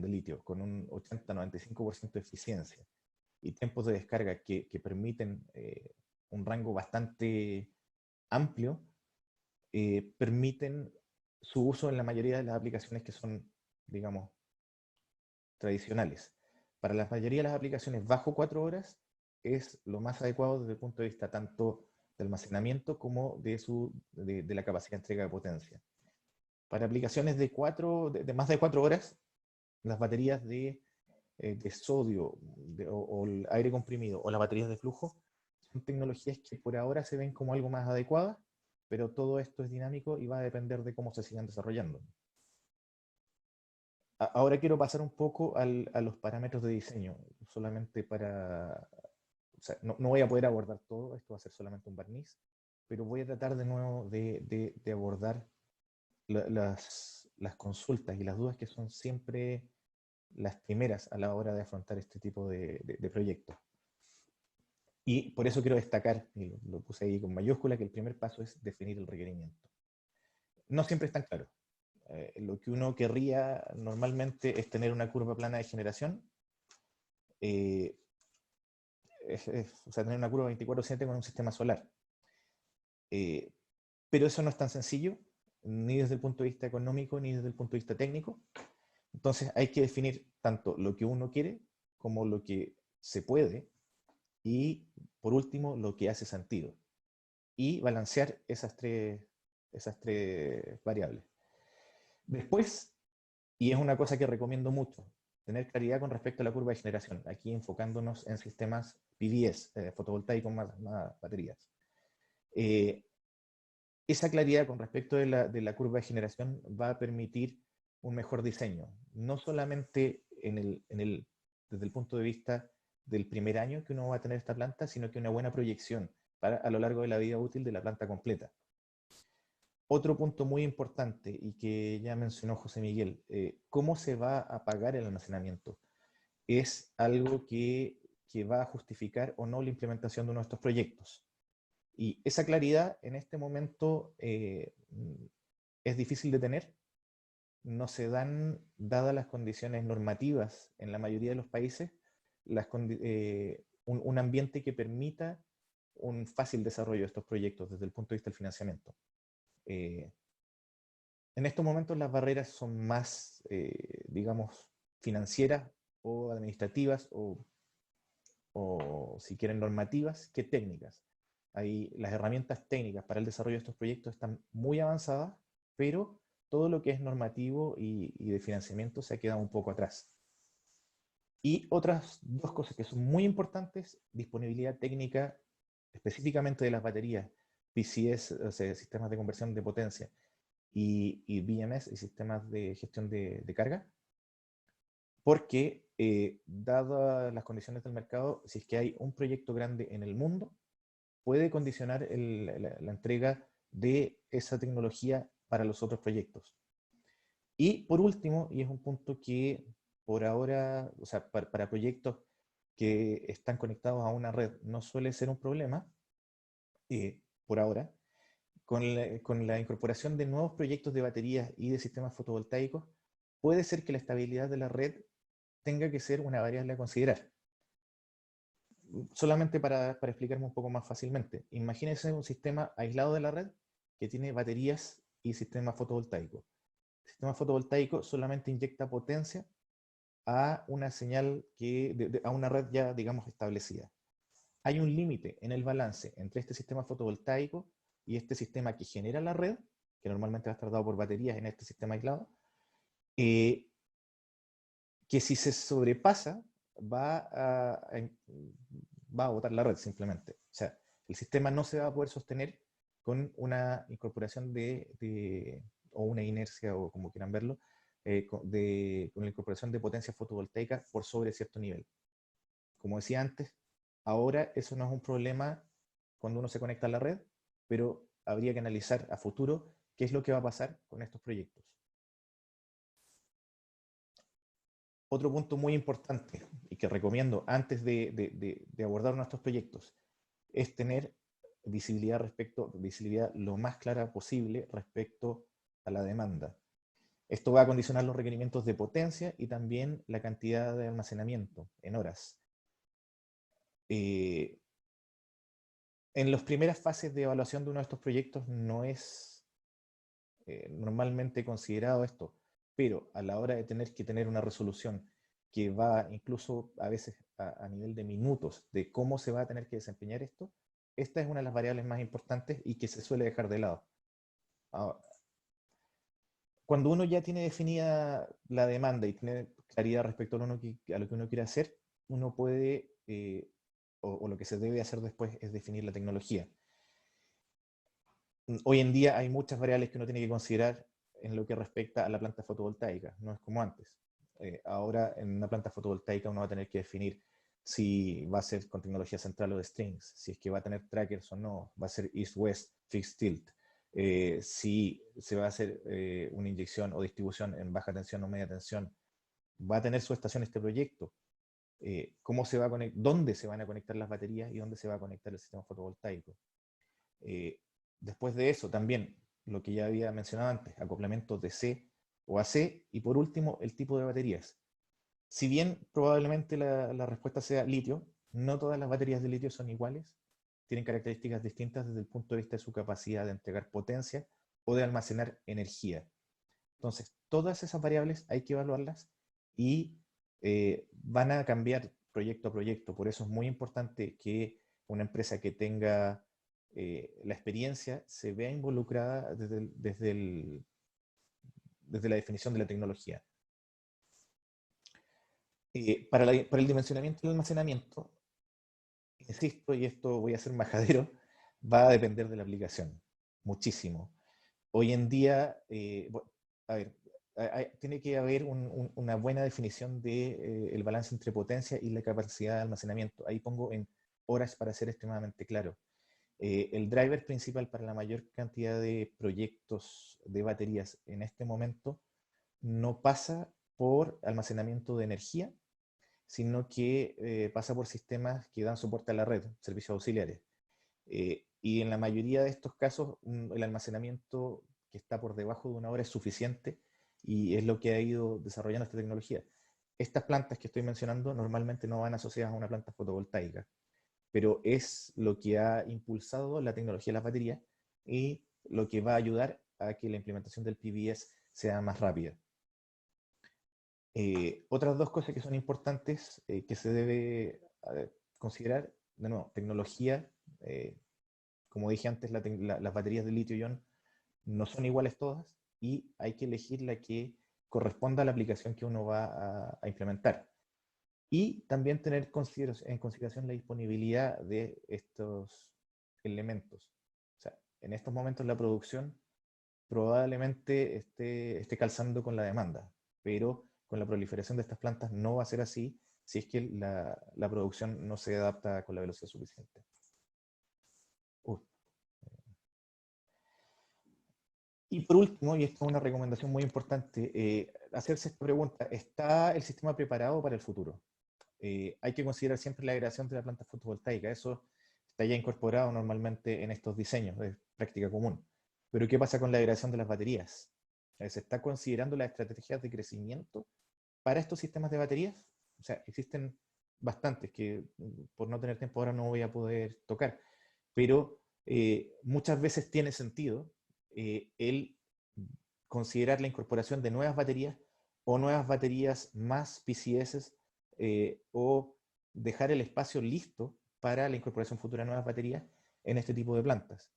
litio con un 80-95% de eficiencia y tiempos de descarga que permiten un rango bastante amplio, permiten su uso en la mayoría de las aplicaciones que son, digamos, tradicionales. Para la mayoría de las aplicaciones bajo 4 horas es lo más adecuado desde el punto de vista tanto de almacenamiento como de la capacidad de entrega de potencia. Para aplicaciones de más de 4 horas, las baterías de sodio o el aire comprimido o las baterías de flujo son tecnologías que por ahora se ven como algo más adecuadas, pero todo esto es dinámico y va a depender de cómo se sigan desarrollando. Ahora quiero pasar un poco a los parámetros de diseño, solamente para... O sea, no voy a poder abordar todo, esto va a ser solamente un barniz, pero voy a tratar de nuevo de abordar las consultas y las dudas que son siempre las primeras a la hora de afrontar este tipo de proyectos. Y por eso quiero destacar, y lo puse ahí con mayúscula, que el primer paso es definir el requerimiento. No siempre es tan claro. Lo que uno querría normalmente es tener una curva plana de generación, o sea, tener una curva 24/7 con un sistema solar. Pero eso no es tan sencillo, ni desde el punto de vista económico, ni desde el punto de vista técnico. Entonces hay que definir tanto lo que uno quiere, como lo que se puede, y por último, lo que hace sentido. Y balancear esas tres variables. Después, y es una cosa que recomiendo mucho, tener claridad con respecto a la curva de generación, aquí enfocándonos en sistemas PVS, fotovoltaicos más baterías. Esa claridad con respecto de la curva de generación va a permitir un mejor diseño, no solamente desde el punto de vista del primer año que uno va a tener esta planta, sino que una buena proyección a lo largo de la vida útil de la planta completa. Otro punto muy importante y que ya mencionó José Miguel, ¿cómo se va a pagar el almacenamiento? Es algo que va a justificar o no la implementación de uno de estos proyectos. Y esa claridad en este momento es difícil de tener. No se dan, dadas las condiciones normativas en la mayoría de los países, un ambiente que permita un fácil desarrollo de estos proyectos desde el punto de vista del financiamiento. En estos momentos las barreras son más, digamos, financieras o administrativas o si quieren normativas que técnicas. Ahí las herramientas técnicas para el desarrollo de estos proyectos están muy avanzadas, pero todo lo que es normativo y de financiamiento se ha quedado un poco atrás. Y otras dos cosas que son muy importantes: disponibilidad técnica, específicamente de las baterías, PCS, o sea, sistemas de conversión de potencia, y BMS, y sistemas de gestión de carga, porque dadas las condiciones del mercado, si es que hay un proyecto grande en el mundo, puede condicionar la entrega de esa tecnología para los otros proyectos. Y por último, y es un punto que por ahora, o sea, para proyectos que están conectados a una red no suele ser un problema, por ahora, con la incorporación de nuevos proyectos de baterías y de sistemas fotovoltaicos, puede ser que la estabilidad de la red tenga que ser una variable a considerar. Solamente para explicarme un poco más fácilmente, imagínense un sistema aislado de la red que tiene baterías y sistema fotovoltaico. El sistema fotovoltaico solamente inyecta potencia a una señal a una red ya, digamos, establecida. Hay un límite en el balance entre este sistema fotovoltaico y este sistema que genera la red, que normalmente va a estar dado por baterías en este sistema aislado, que si se sobrepasa va a botar la red simplemente. O sea, el sistema no se va a poder sostener con una incorporación o una inercia, o como quieran verlo, con la incorporación de potencia fotovoltaica por sobre cierto nivel. Como decía antes, ahora eso no es un problema cuando uno se conecta a la red, pero habría que analizar a futuro qué es lo que va a pasar con estos proyectos. Otro punto muy importante y que recomiendo antes de abordar nuestros proyectos es tener visibilidad lo más clara posible respecto a la demanda. Esto va a condicionar los requerimientos de potencia y también la cantidad de almacenamiento en horas. En las primeras fases de evaluación de uno de estos proyectos no es normalmente considerado esto, pero a la hora de tener que tener una resolución que va incluso a veces a nivel de minutos de cómo se va a tener que desempeñar esto, esta es una de las variables más importantes y que se suele dejar de lado. Ahora, cuando uno ya tiene definida la demanda y tiene claridad respecto a lo que uno quiere hacer, uno puede, o lo que se debe hacer después es definir la tecnología. Hoy en día hay muchas variables que uno tiene que considerar en lo que respecta a la planta fotovoltaica, no es como antes. Ahora en una planta fotovoltaica uno va a tener que definir si va a ser con tecnología central o de strings, si es que va a tener trackers o no, va a ser east-west, fixed tilt, si se va a hacer una inyección o distribución en baja tensión o media tensión, va a tener su estación este proyecto, cómo se va a dónde se van a conectar las baterías y dónde se va a conectar el sistema fotovoltaico. Después de eso también, lo que ya había mencionado antes, acoplamientos DC o AC, y por último, el tipo de baterías. Si bien probablemente la respuesta sea litio, no todas las baterías de litio son iguales, tienen características distintas desde el punto de vista de su capacidad de entregar potencia o de almacenar energía. Entonces, todas esas variables hay que evaluarlas y van a cambiar proyecto a proyecto. Por eso es muy importante que una empresa que tenga la experiencia se vea involucrada desde la definición de la tecnología. Para el dimensionamiento y el almacenamiento, insisto, y esto voy a ser majadero, va a depender de la aplicación, muchísimo. Hoy en día, a ver, tiene que haber una buena definición del balance entre potencia y la capacidad de almacenamiento. Ahí pongo en horas para ser extremadamente claro. El driver principal para la mayor cantidad de proyectos de baterías en este momento no pasa por almacenamiento de energía, sino que pasa por sistemas que dan soporte a la red, servicios auxiliares. Y en la mayoría de estos casos, el almacenamiento que está por debajo de una hora es suficiente y es lo que ha ido desarrollando esta tecnología. Estas plantas que estoy mencionando normalmente no van asociadas a una planta fotovoltaica, pero es lo que ha impulsado la tecnología de las baterías y lo que va a ayudar a que la implementación del PVS sea más rápida. Otras dos cosas que son importantes que se debe considerar, de nuevo, tecnología. Como dije antes, las baterías de litio-ion no son iguales todas y hay que elegir la que corresponda a la aplicación que uno va a implementar. Y también tener en consideración la disponibilidad de estos elementos. O sea, en estos momentos la producción probablemente esté calzando con la demanda, pero con la proliferación de estas plantas no va a ser así si es que la producción no se adapta con la velocidad suficiente. Y por último, y esto es una recomendación muy importante, hacerse esta pregunta: ¿está el sistema preparado para el futuro? Hay que considerar siempre la agregación de la planta fotovoltaica. Eso está ya incorporado normalmente en estos diseños, es práctica común. Pero ¿qué pasa con la agregación de las baterías? ¿Se está considerando las estrategias de crecimiento para estos sistemas de baterías? O sea, existen bastantes que por no tener tiempo ahora no voy a poder tocar, pero muchas veces tiene sentido el considerar la incorporación de nuevas baterías o nuevas baterías más PCS, o dejar el espacio listo para la incorporación futura de nuevas baterías en este tipo de plantas.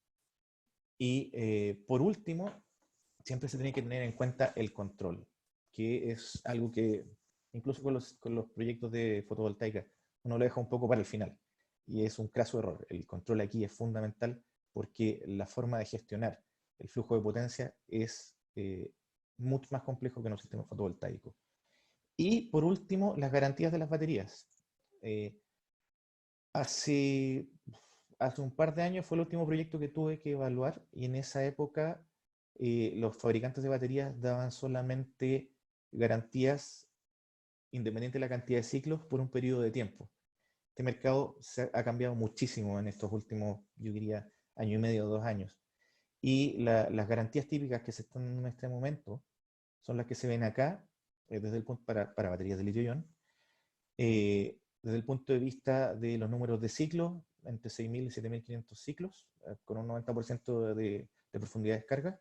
Y por último, siempre se tiene que tener en cuenta el control, que es algo que incluso con los proyectos de fotovoltaica uno lo deja un poco para el final, y es un craso error. El control aquí es fundamental porque la forma de gestionar el flujo de potencia es mucho más complejo que en un sistema fotovoltaico. Y por último, las garantías de las baterías. Hace un par de años fue el último proyecto que tuve que evaluar, y en esa época los fabricantes de baterías daban solamente garantías independiente de la cantidad de ciclos por un periodo de tiempo. Este mercado ha cambiado muchísimo en estos últimos, yo diría, año y medio o 2 años. Y las garantías típicas que se están en este momento son las que se ven acá, desde el punto para baterías de litio-ion. Desde el punto de vista de los números de ciclos, entre 6.000 y 7.500 ciclos, con un 90% de profundidad de descarga.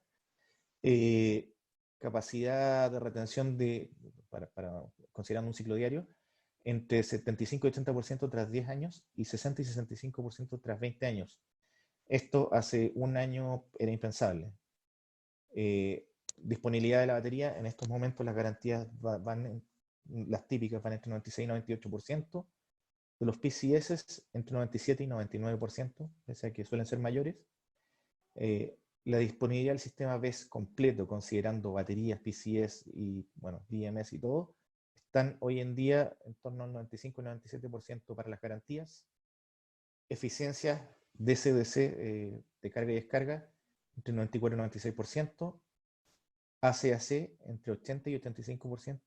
Capacidad de retención considerando un ciclo diario, entre 75 y 80% tras 10 años y 60 y 65% tras 20 años. Esto hace un año era impensable. Disponibilidad de la batería, en estos momentos las garantías las típicas van entre 96 y 98%, de los PCS entre 97 y 99%, o sea que suelen ser mayores. La disponibilidad del sistema BESS completo, considerando baterías, PCS y bueno, BMS y todo, están hoy en día en torno al 95 y 97% para las garantías. Eficiencia DC-DC de carga y descarga entre 94 y 96%. AC-AC entre 80 y 85%,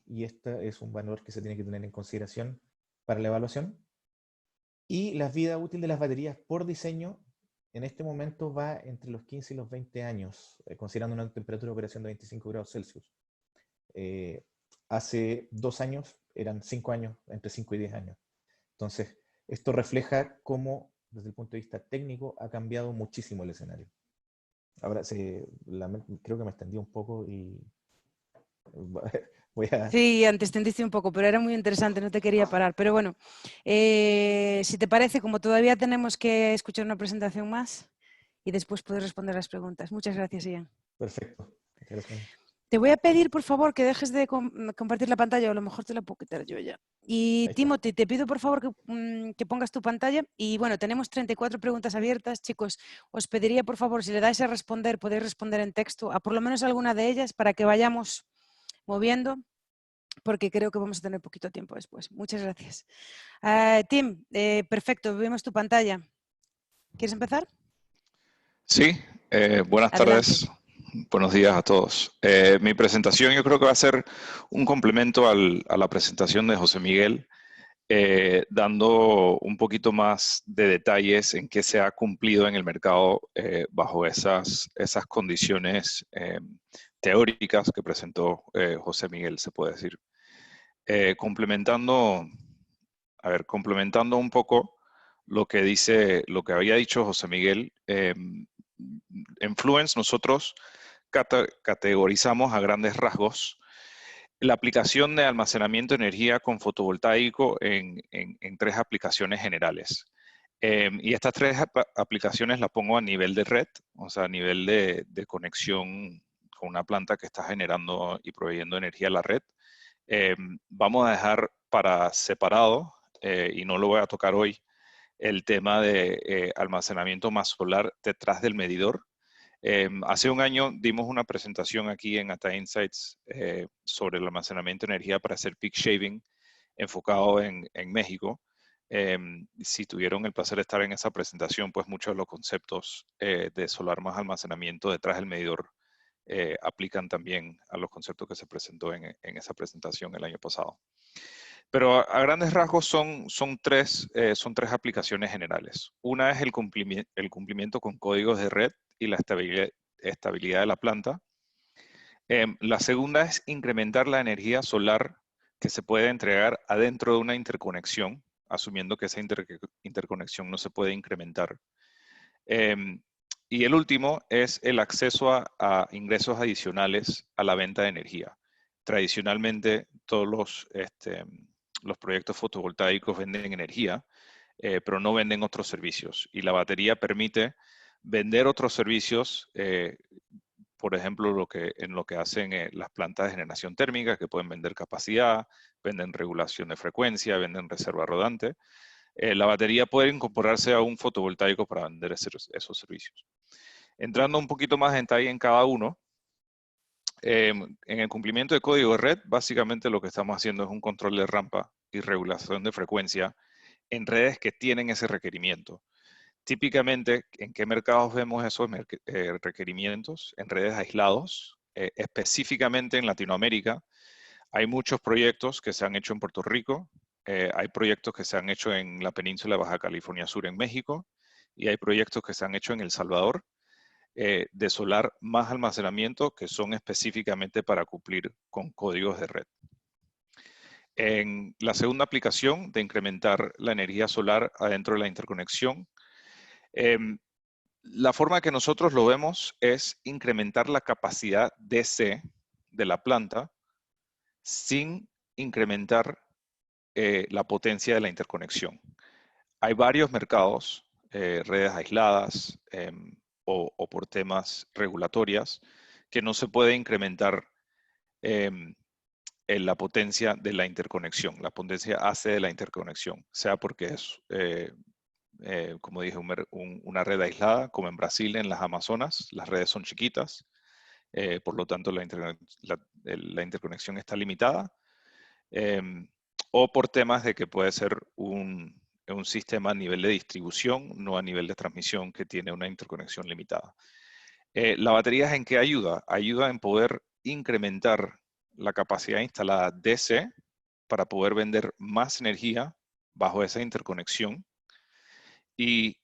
y este es un valor que se tiene que tener en consideración para la evaluación. Y la vida útil de las baterías por diseño en este momento va entre los 15 y los 20 años, considerando una temperatura de operación de 25 grados Celsius. Hace 2 años eran 5 años, entre 5 y 10 años. Entonces, esto refleja cómo, desde el punto de vista técnico, ha cambiado muchísimo el escenario. Ahora creo que me extendí un poco y voy a... Sí, antes extendiste un poco, pero era muy interesante, no te quería parar. Pero bueno, si te parece, como todavía tenemos que escuchar una presentación más y después puedes responder las preguntas. Muchas gracias, Ian. Perfecto. Gracias. Te voy a pedir, por favor, que dejes de compartir la pantalla, o a lo mejor te la puedo quitar yo ya. Y Timothy, te pido, por favor, que pongas tu pantalla. Y bueno, tenemos 34 preguntas abiertas. Chicos, os pediría, por favor, si le dais a responder, podéis responder en texto a por lo menos alguna de ellas para que vayamos moviendo, porque creo que vamos a tener poquito tiempo después. Muchas gracias. Tim, perfecto, vemos tu pantalla. ¿Quieres empezar? Sí, buenas tardes. Buenos días a todos. Mi presentación yo creo que va a ser un complemento a la presentación de José Miguel, dando un poquito más de detalles en qué se ha cumplido en el mercado bajo esas condiciones teóricas que presentó José Miguel, se puede decir. Complementando un poco lo que había dicho José Miguel, en Fluence nosotros categorizamos a grandes rasgos la aplicación de almacenamiento de energía con fotovoltaico en 3 aplicaciones generales. Y estas 3 aplicaciones las pongo a nivel de red, o sea, a nivel de conexión con una planta que está generando y proveyendo energía a la red. Vamos a dejar para separado, y no lo voy a tocar hoy, el tema de almacenamiento más solar detrás del medidor. Hace un año dimos una presentación aquí en Ata Insights sobre el almacenamiento de energía para hacer peak shaving enfocado en México. Si tuvieron el placer de estar en esa presentación, pues muchos de los conceptos de solar más almacenamiento detrás del medidor aplican también a los conceptos que se presentó en esa presentación el año pasado. Pero a grandes rasgos son tres aplicaciones generales. Una es el cumplimiento con códigos de red y la estabilidad de la planta. La segunda es incrementar la energía solar que se puede entregar adentro de una interconexión, asumiendo que esa interconexión no se puede incrementar. Y el último es el acceso a ingresos adicionales a la venta de energía. Tradicionalmente, todos los proyectos fotovoltaicos venden energía, pero no venden otros servicios. Y la batería permite vender otros servicios, por ejemplo, en lo que hacen las plantas de generación térmica, que pueden vender capacidad, venden regulación de frecuencia, venden reserva rodante. La batería puede incorporarse a un fotovoltaico para vender esos servicios. Entrando un poquito más en detalle en cada uno, en el cumplimiento de código de red, básicamente lo que estamos haciendo es un control de rampa y regulación de frecuencia en redes que tienen ese requerimiento. Típicamente, ¿en qué mercados vemos esos requerimientos? En redes aislados, específicamente en Latinoamérica. Hay muchos proyectos que se han hecho en Puerto Rico, hay proyectos que se han hecho en la península de Baja California Sur en México, y hay proyectos que se han hecho en El Salvador, de solar más almacenamiento, que son específicamente para cumplir con códigos de red. En la segunda aplicación de incrementar la energía solar adentro de la interconexión, la forma que nosotros lo vemos es incrementar la capacidad DC de la planta sin incrementar la potencia de la interconexión. Hay varios mercados, redes aisladas o por temas regulatorias, que no se puede incrementar en la potencia de la interconexión, la potencia AC de la interconexión, sea porque es, como dije, una red aislada, como en Brasil, en las Amazonas, las redes son chiquitas, por lo tanto la interconexión está limitada, o por temas de que puede ser un sistema a nivel de distribución, no a nivel de transmisión, que tiene una interconexión limitada. ¿La batería es en qué ayuda? Ayuda en poder incrementar la capacidad instalada DC para poder vender más energía bajo esa interconexión. Y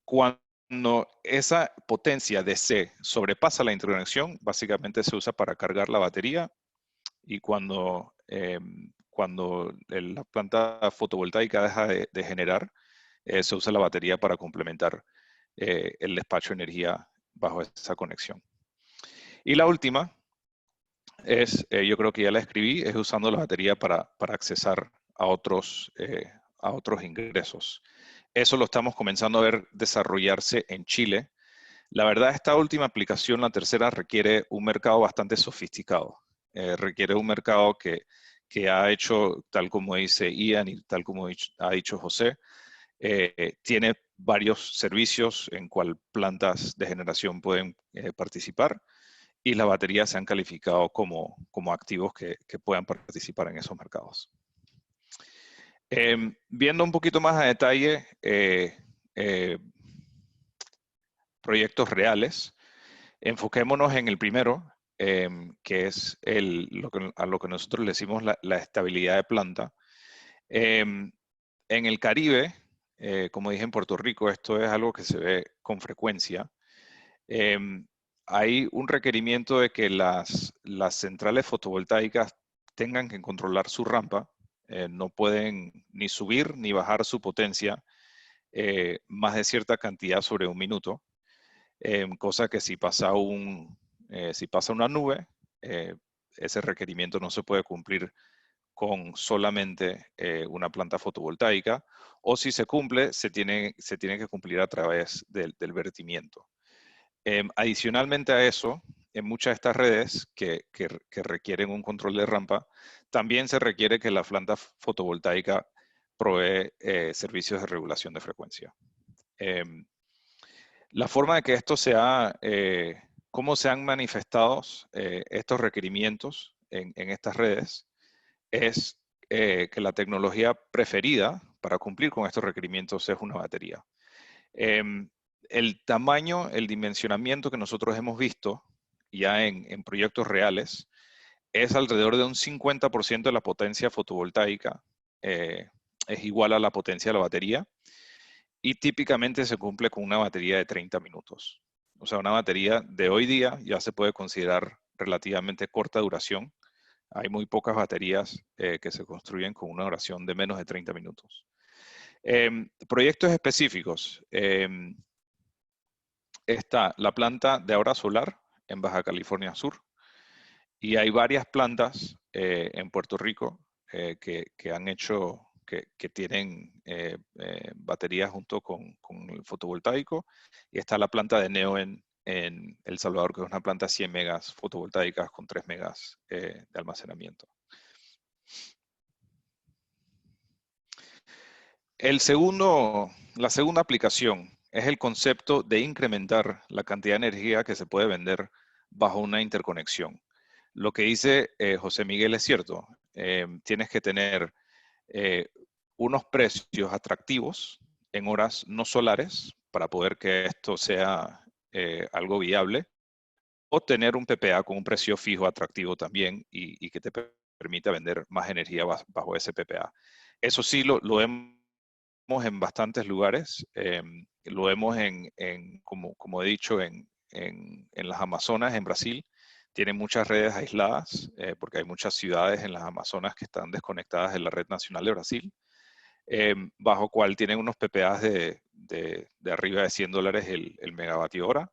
cuando esa potencia DC sobrepasa la interconexión, básicamente se usa para cargar la batería, y cuando la planta fotovoltaica deja de generar, se usa la batería para complementar el despacho de energía bajo esa conexión. Y la última es, yo creo que ya la escribí, es usando la batería para accesar a otros ingresos. Eso lo estamos comenzando a ver desarrollarse en Chile. La verdad, esta última aplicación, la tercera, requiere un mercado bastante sofisticado. Requiere un mercado que ha hecho, tal como dice Ian y tal como ha dicho José, tiene varios servicios en cual plantas de generación pueden participar, y las baterías se han calificado como activos que puedan participar en esos mercados. Viendo un poquito más a detalle proyectos reales, enfoquémonos en el primero, que es a lo que nosotros le decimos la estabilidad de planta. En el Caribe, como dije, en Puerto Rico, esto es algo que se ve con frecuencia. Hay un requerimiento de que las centrales fotovoltaicas tengan que controlar su rampa. No pueden ni subir ni bajar su potencia más de cierta cantidad sobre un minuto. Cosa que si pasa una nube, ese requerimiento no se puede cumplir con solamente una planta fotovoltaica, o si se cumple, se tiene que cumplir a través del vertimiento. Adicionalmente a eso, en muchas de estas redes que requieren un control de rampa, también se requiere que la planta fotovoltaica provee servicios de regulación de frecuencia. La forma de que esto cómo se han manifestado estos requerimientos en estas redes es que la tecnología preferida para cumplir con estos requerimientos es una batería. El tamaño, el dimensionamiento que nosotros hemos visto ya en proyectos reales es alrededor de un 50% de la potencia fotovoltaica, es igual a la potencia de la batería, y típicamente se cumple con una batería de 30 minutos. O sea, una batería de hoy día ya se puede considerar relativamente corta duración. Hay muy pocas baterías que se construyen con una duración de menos de 30 minutos. Proyectos específicos. Está la planta de Aura Solar en Baja California Sur, y hay varias plantas en Puerto Rico que han hecho, que tienen baterías junto con el fotovoltaico, y está la planta de Neoen en El Salvador, que es una planta 100 megas fotovoltaicas con 3 megas de almacenamiento. La segunda aplicación es el concepto de incrementar la cantidad de energía que se puede vender bajo una interconexión. Lo que dice José Miguel es cierto. Tienes que tener unos precios atractivos en horas no solares para poder que esto sea algo viable, o tener un PPA con un precio fijo atractivo también y que te permita vender más energía bajo ese PPA. Eso sí lo vemos en bastantes lugares. Lo vemos como he dicho, en las Amazonas, en Brasil. Tienen muchas redes aisladas, porque hay muchas ciudades en las Amazonas que están desconectadas de la red nacional de Brasil, bajo cual tienen unos PPAs de arriba de $100 el megavatio hora.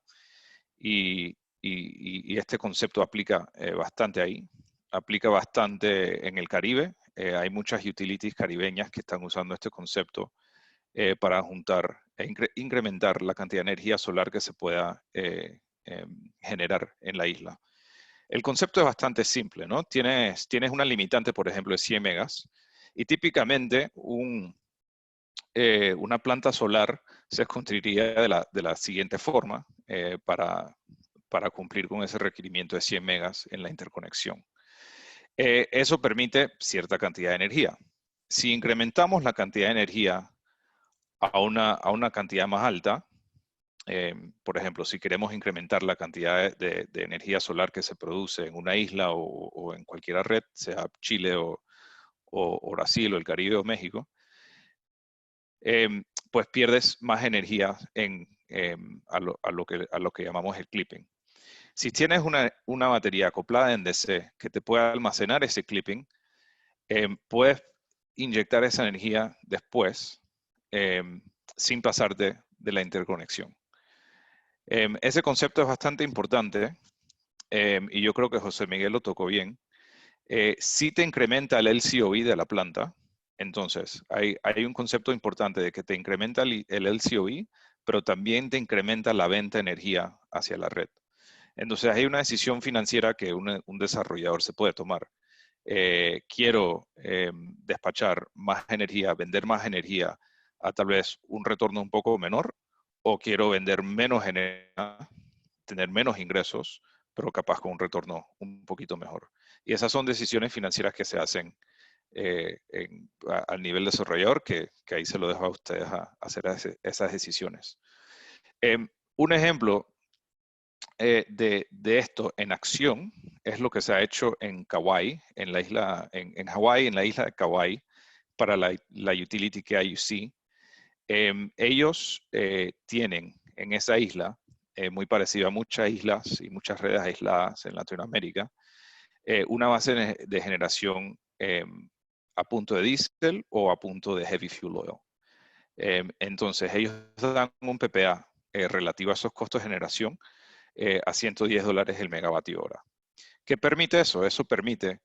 Y este concepto aplica bastante ahí. Aplica bastante en el Caribe. Hay muchas utilities caribeñas que están usando este concepto para juntar e incrementar la cantidad de energía solar que se pueda generar en la isla. El concepto es bastante simple, ¿no? Tienes una limitante, por ejemplo, de 100 megas, y típicamente una planta solar se construiría de la siguiente forma para cumplir con ese requerimiento de 100 megas en la interconexión. Eso permite cierta cantidad de energía. Si incrementamos la cantidad de energía a una cantidad más alta, por ejemplo, si queremos incrementar la cantidad de energía solar que se produce en una isla o en cualquier red, sea Chile o Brasil o el Caribe o México, pues pierdes más energía a lo que llamamos el clipping. Si tienes una batería acoplada en DC que te pueda almacenar ese clipping, puedes inyectar esa energía después sin pasarte de la interconexión. Ese concepto es bastante importante y yo creo que José Miguel lo tocó bien. Si te incrementa el LCOE de la planta, entonces hay un concepto importante de que te incrementa el LCOE, pero también te incrementa la venta de energía hacia la red. Entonces hay una decisión financiera que un desarrollador se puede tomar. Quiero despachar más energía, vender más energía a tal vez un retorno un poco menor, o quiero vender menos energía, tener menos ingresos, pero capaz con un retorno un poquito mejor. Y esas son decisiones financieras que se hacen al nivel desarrollador, que ahí se lo dejo a ustedes a hacer esas decisiones. Un ejemplo de esto en acción es lo que se ha hecho en Kauai, en Hawái, en la isla de Kauai, para la utility KIUC. Ellos tienen en esa isla, muy parecida a muchas islas y muchas redes aisladas en Latinoamérica, una base de generación a punto de diésel o a punto de heavy fuel oil. Entonces ellos dan un PPA relativo a esos costos de generación a $110 el megavatio hora. ¿Qué permite eso? Eso permite,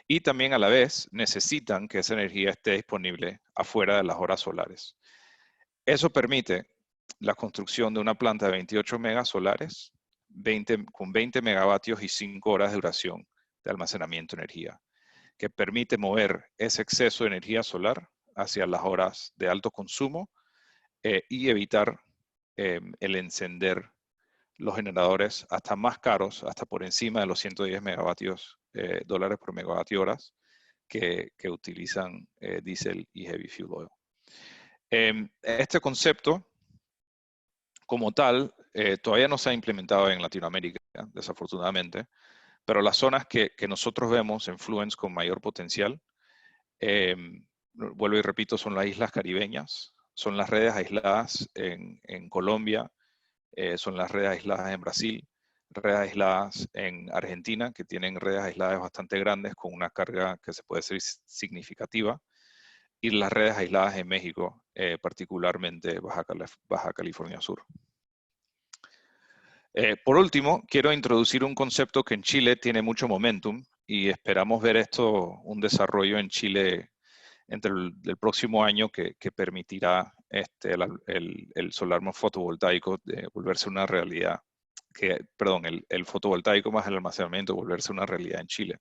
y también a la vez necesitan que esa energía esté disponible afuera de las horas solares. Eso permite la construcción de una planta de 28 megas solares con 20 megavatios y 5 horas de duración de almacenamiento de energía, que permite mover ese exceso de energía solar hacia las horas de alto consumo y evitar el encender los generadores hasta más caros, hasta por encima de los 110 megavatios dólares por megavatio horas que utilizan diésel y heavy fuel oil. Este concepto, como tal, todavía no se ha implementado en Latinoamérica, desafortunadamente, pero las zonas que nosotros vemos en Fluence con mayor potencial, vuelvo y repito, son las islas caribeñas, son las redes aisladas en Colombia, son las redes aisladas en Brasil, redes aisladas en Argentina, que tienen redes aisladas bastante grandes con una carga que se puede ser significativa, y las redes aisladas en México, particularmente Baja California Sur. Por último, quiero introducir un concepto que en Chile tiene mucho momentum y esperamos ver un desarrollo en Chile entre el próximo año que permitirá el solar más fotovoltaico volverse una realidad, el fotovoltaico más el almacenamiento volverse una realidad en Chile.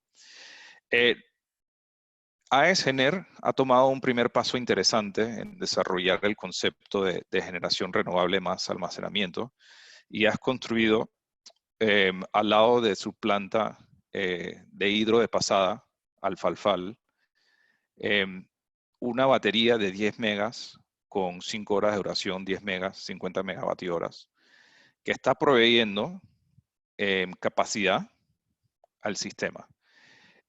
AES Gener ha tomado un primer paso interesante en desarrollar el concepto de generación renovable más almacenamiento y has construido al lado de su planta de hidro de pasada, Alfalfal, una batería de 10 megas con 5 horas de duración, 10 megas, 50 megavatios horas, que está proveyendo capacidad al sistema.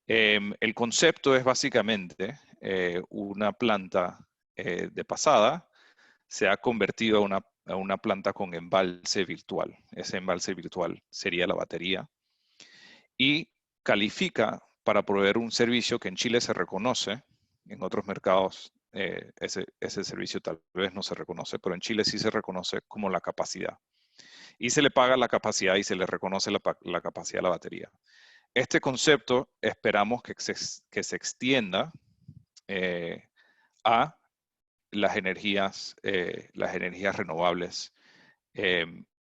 El concepto es básicamente una planta de pasada se ha convertido a una planta con embalse virtual. Ese embalse virtual sería la batería y califica para proveer un servicio que en Chile se reconoce. En otros mercados ese servicio tal vez no se reconoce, pero en Chile sí se reconoce como la capacidad. Y se le paga la capacidad y se le reconoce la capacidad de la batería. Este concepto esperamos que se extienda a las energías renovables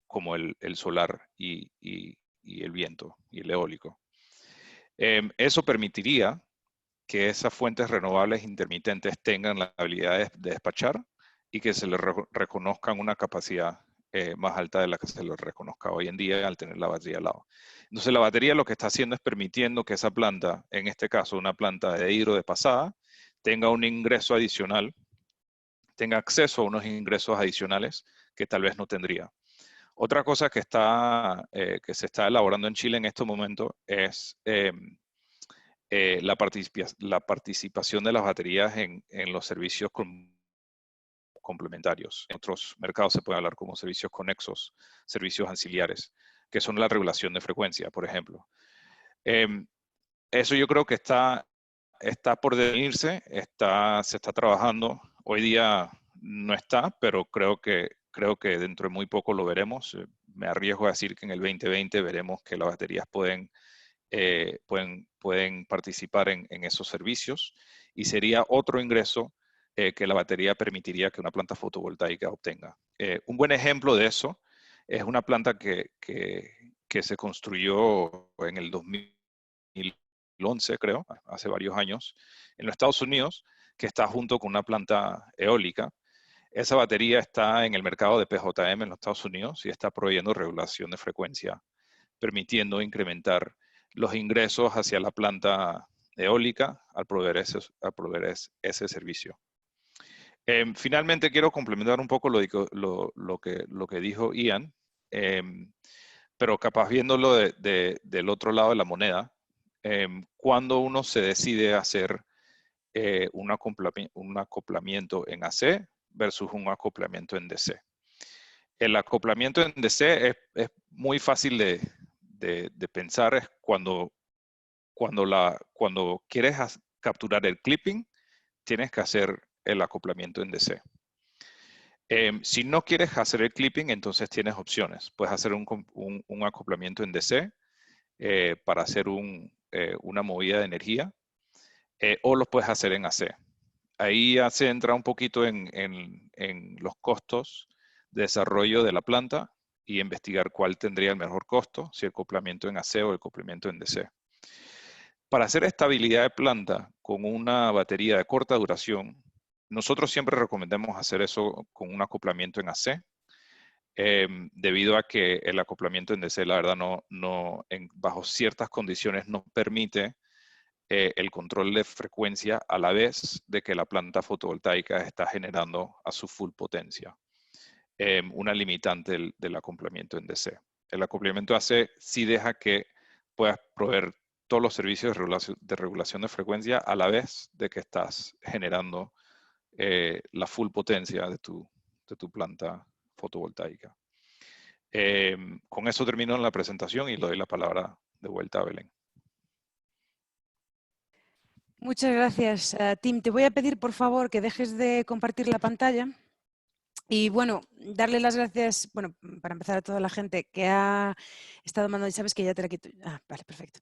como el solar y el viento y el eólico. Eso permitiría que esas fuentes renovables intermitentes tengan la habilidad de despachar y que se les reconozcan una capacidad más alta de la que se les reconozca hoy en día al tener la batería al lado. Entonces la batería lo que está haciendo es permitiendo que esa planta, en este caso una planta de hidro de pasada, tenga un ingreso adicional, tenga acceso a unos ingresos adicionales que tal vez no tendría. Otra cosa que se está elaborando en Chile en este momento es la participación de las baterías en los servicios complementarios. En otros mercados se puede hablar como servicios conexos, servicios anciliares, que son la regulación de frecuencia, por ejemplo. Eso yo creo que está por definirse, se está trabajando. Hoy día no está, pero creo que dentro de muy poco lo veremos. Me arriesgo a decir que en el 2020 veremos que las baterías pueden participar en esos servicios y sería otro ingreso que la batería permitiría que una planta fotovoltaica obtenga. Un buen ejemplo de eso es una planta que se construyó en el 2011, creo, hace varios años, en los Estados Unidos, que está junto con una planta eólica. Esa batería está en el mercado de PJM en los Estados Unidos y está proveyendo regulación de frecuencia, permitiendo incrementar los ingresos hacia la planta eólica al proveer ese servicio. Finalmente quiero complementar un poco lo que dijo Ian, pero capaz viéndolo del otro lado de la moneda, cuando uno se decide hacer un acoplamiento en AC versus un acoplamiento en DC. El acoplamiento en DC es muy fácil de pensar, es cuando quieres capturar el clipping, tienes que hacer el acoplamiento en DC. Si no quieres hacer el clipping, entonces tienes opciones. Puedes hacer un acoplamiento en DC para hacer una movida de energía o lo puedes hacer en AC. Ahí ya se entra un poquito en los costos de desarrollo de la planta y investigar cuál tendría el mejor costo, si el acoplamiento en AC o el acoplamiento en DC. Para hacer estabilidad de planta con una batería de corta duración, nosotros siempre recomendamos hacer eso con un acoplamiento en AC. debido a que el acoplamiento en DC, la verdad, bajo ciertas condiciones no permite el control de frecuencia a la vez de que la planta fotovoltaica está generando a su full potencia. Una limitante del acoplamiento en DC. El acoplamiento AC sí deja que puedas proveer todos los servicios de regulación de frecuencia a la vez de que estás generando la full potencia de tu planta fotovoltaica. Con eso termino la presentación y le doy la palabra de vuelta a Belén. Muchas gracias, Tim. Te voy a pedir, por favor, que dejes de compartir la pantalla. Y bueno, darle las gracias, bueno, para empezar a toda la gente que ha estado mandando, sabes que ya te la quito. Ah, vale, perfecto.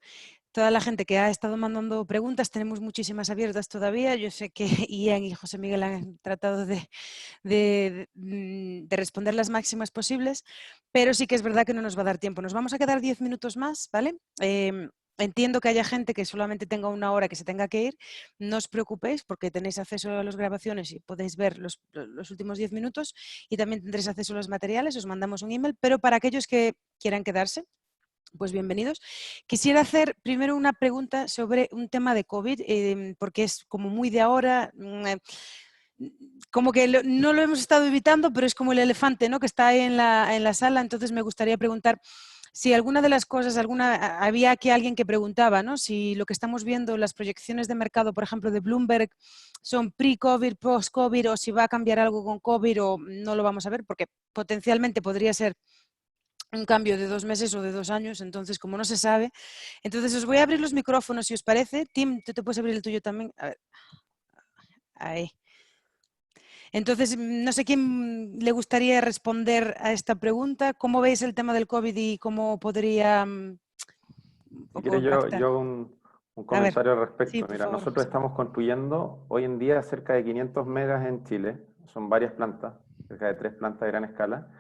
Toda la gente que ha estado mandando preguntas, tenemos muchísimas abiertas todavía. Yo sé que Ian y José Miguel han tratado de responder las máximas posibles, pero sí que es verdad que no nos va a dar tiempo. Nos vamos a quedar 10 minutos más, ¿vale? Entiendo que haya gente que solamente tenga una hora que se tenga que ir. No os preocupéis porque tenéis acceso a las grabaciones y podéis ver los últimos 10 minutos y también tendréis acceso a los materiales. Os mandamos un email, pero para aquellos que quieran quedarse, pues bienvenidos. Quisiera hacer primero una pregunta sobre un tema de COVID, porque es como muy de ahora, como que no lo hemos estado evitando, pero es como el elefante, ¿no?, que está ahí en la sala. Entonces me gustaría preguntar si alguna de las cosas, había aquí alguien que preguntaba, ¿no?, si lo que estamos viendo, las proyecciones de mercado, por ejemplo, de Bloomberg, son pre-COVID, post-COVID, o si va a cambiar algo con COVID o no lo vamos a ver, porque potencialmente podría ser un cambio de 2 meses o de 2 años, entonces como no se sabe. Entonces os voy a abrir los micrófonos si os parece. Tim, tú te puedes abrir el tuyo también. A ver. Ahí. Entonces, no sé quién le gustaría responder a esta pregunta. ¿Cómo veis el tema del COVID y cómo podría un Si poco quieres, impactar? yo un A ver, comentario al sí, respecto. por Mira, favor, nosotros José. estamos construyendo hoy en día cerca de 500 megas en Chile. Son varias plantas, cerca de 3 plantas de gran escala.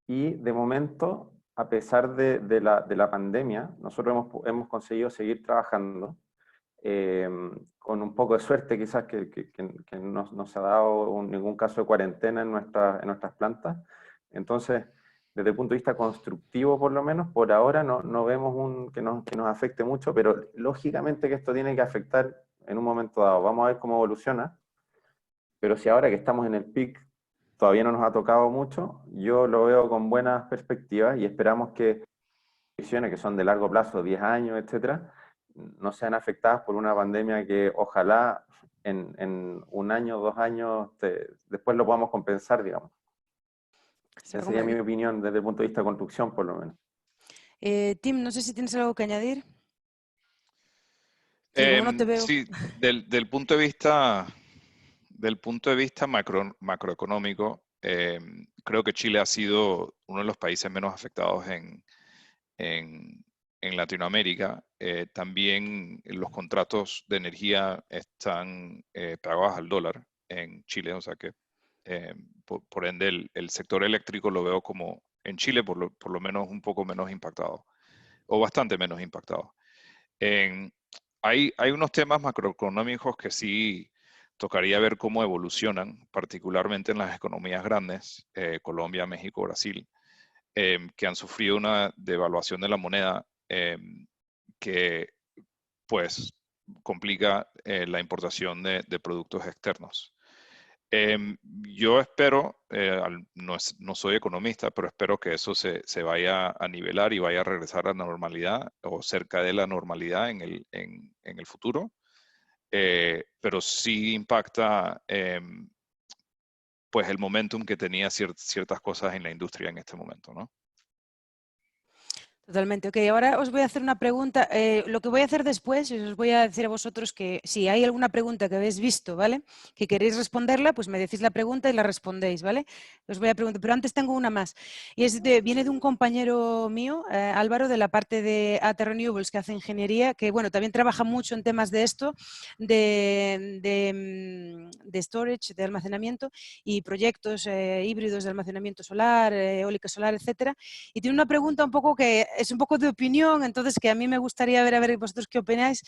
Y de momento, a pesar de la pandemia, nosotros hemos conseguido seguir trabajando. Con un poco de suerte quizás que no se ha dado ningún caso de cuarentena en nuestras plantas. Entonces, desde el punto de vista constructivo, por lo menos, por ahora no vemos que nos afecte mucho, pero lógicamente que esto tiene que afectar en un momento dado. Vamos a ver cómo evoluciona, pero si ahora que estamos en el pic todavía no nos ha tocado mucho, yo lo veo con buenas perspectivas y esperamos que proyecciones que son de largo plazo, 10 años, etcétera, no sean afectadas por una pandemia que ojalá en 1 año, 2 años, después lo podamos compensar, digamos. Esa sería mi opinión desde el punto de vista de construcción, por lo menos. Tim, no sé si tienes algo que añadir. Sí, como no te veo. Sí, del punto de vista macroeconómico, creo que Chile ha sido uno de los países menos afectados en Latinoamérica. También los contratos de energía están pagados al dólar en Chile, o sea que por ende el sector eléctrico lo veo como en Chile por lo menos un poco menos impactado, o bastante menos impactado. Hay unos temas macroeconómicos que sí tocaría ver cómo evolucionan, particularmente en las economías grandes, Colombia, México, Brasil, que han sufrido una devaluación de la moneda que pues complica la importación de productos externos. Yo espero, no soy economista, pero espero que eso se vaya a nivelar y vaya a regresar a la normalidad o cerca de la normalidad en el futuro. Pero sí impacta pues el momentum que tenía ciertas cosas en la industria en este momento, ¿no? Totalmente. Ok, ahora os voy a hacer una pregunta. Lo que voy a hacer después es os voy a decir a vosotros que si hay alguna pregunta que habéis visto, ¿vale?, que queréis responderla, pues me decís la pregunta y la respondéis, ¿vale? Os voy a preguntar, pero antes tengo una más. Y viene de un compañero mío, Álvaro, de la parte de AT Renewables, que hace ingeniería, que bueno, también trabaja mucho en temas de esto, de storage, de almacenamiento y proyectos híbridos de almacenamiento solar, eólica solar, etcétera. Y tiene una pregunta un poco que es un poco de opinión, entonces que a mí me gustaría ver, a ver vosotros qué opináis,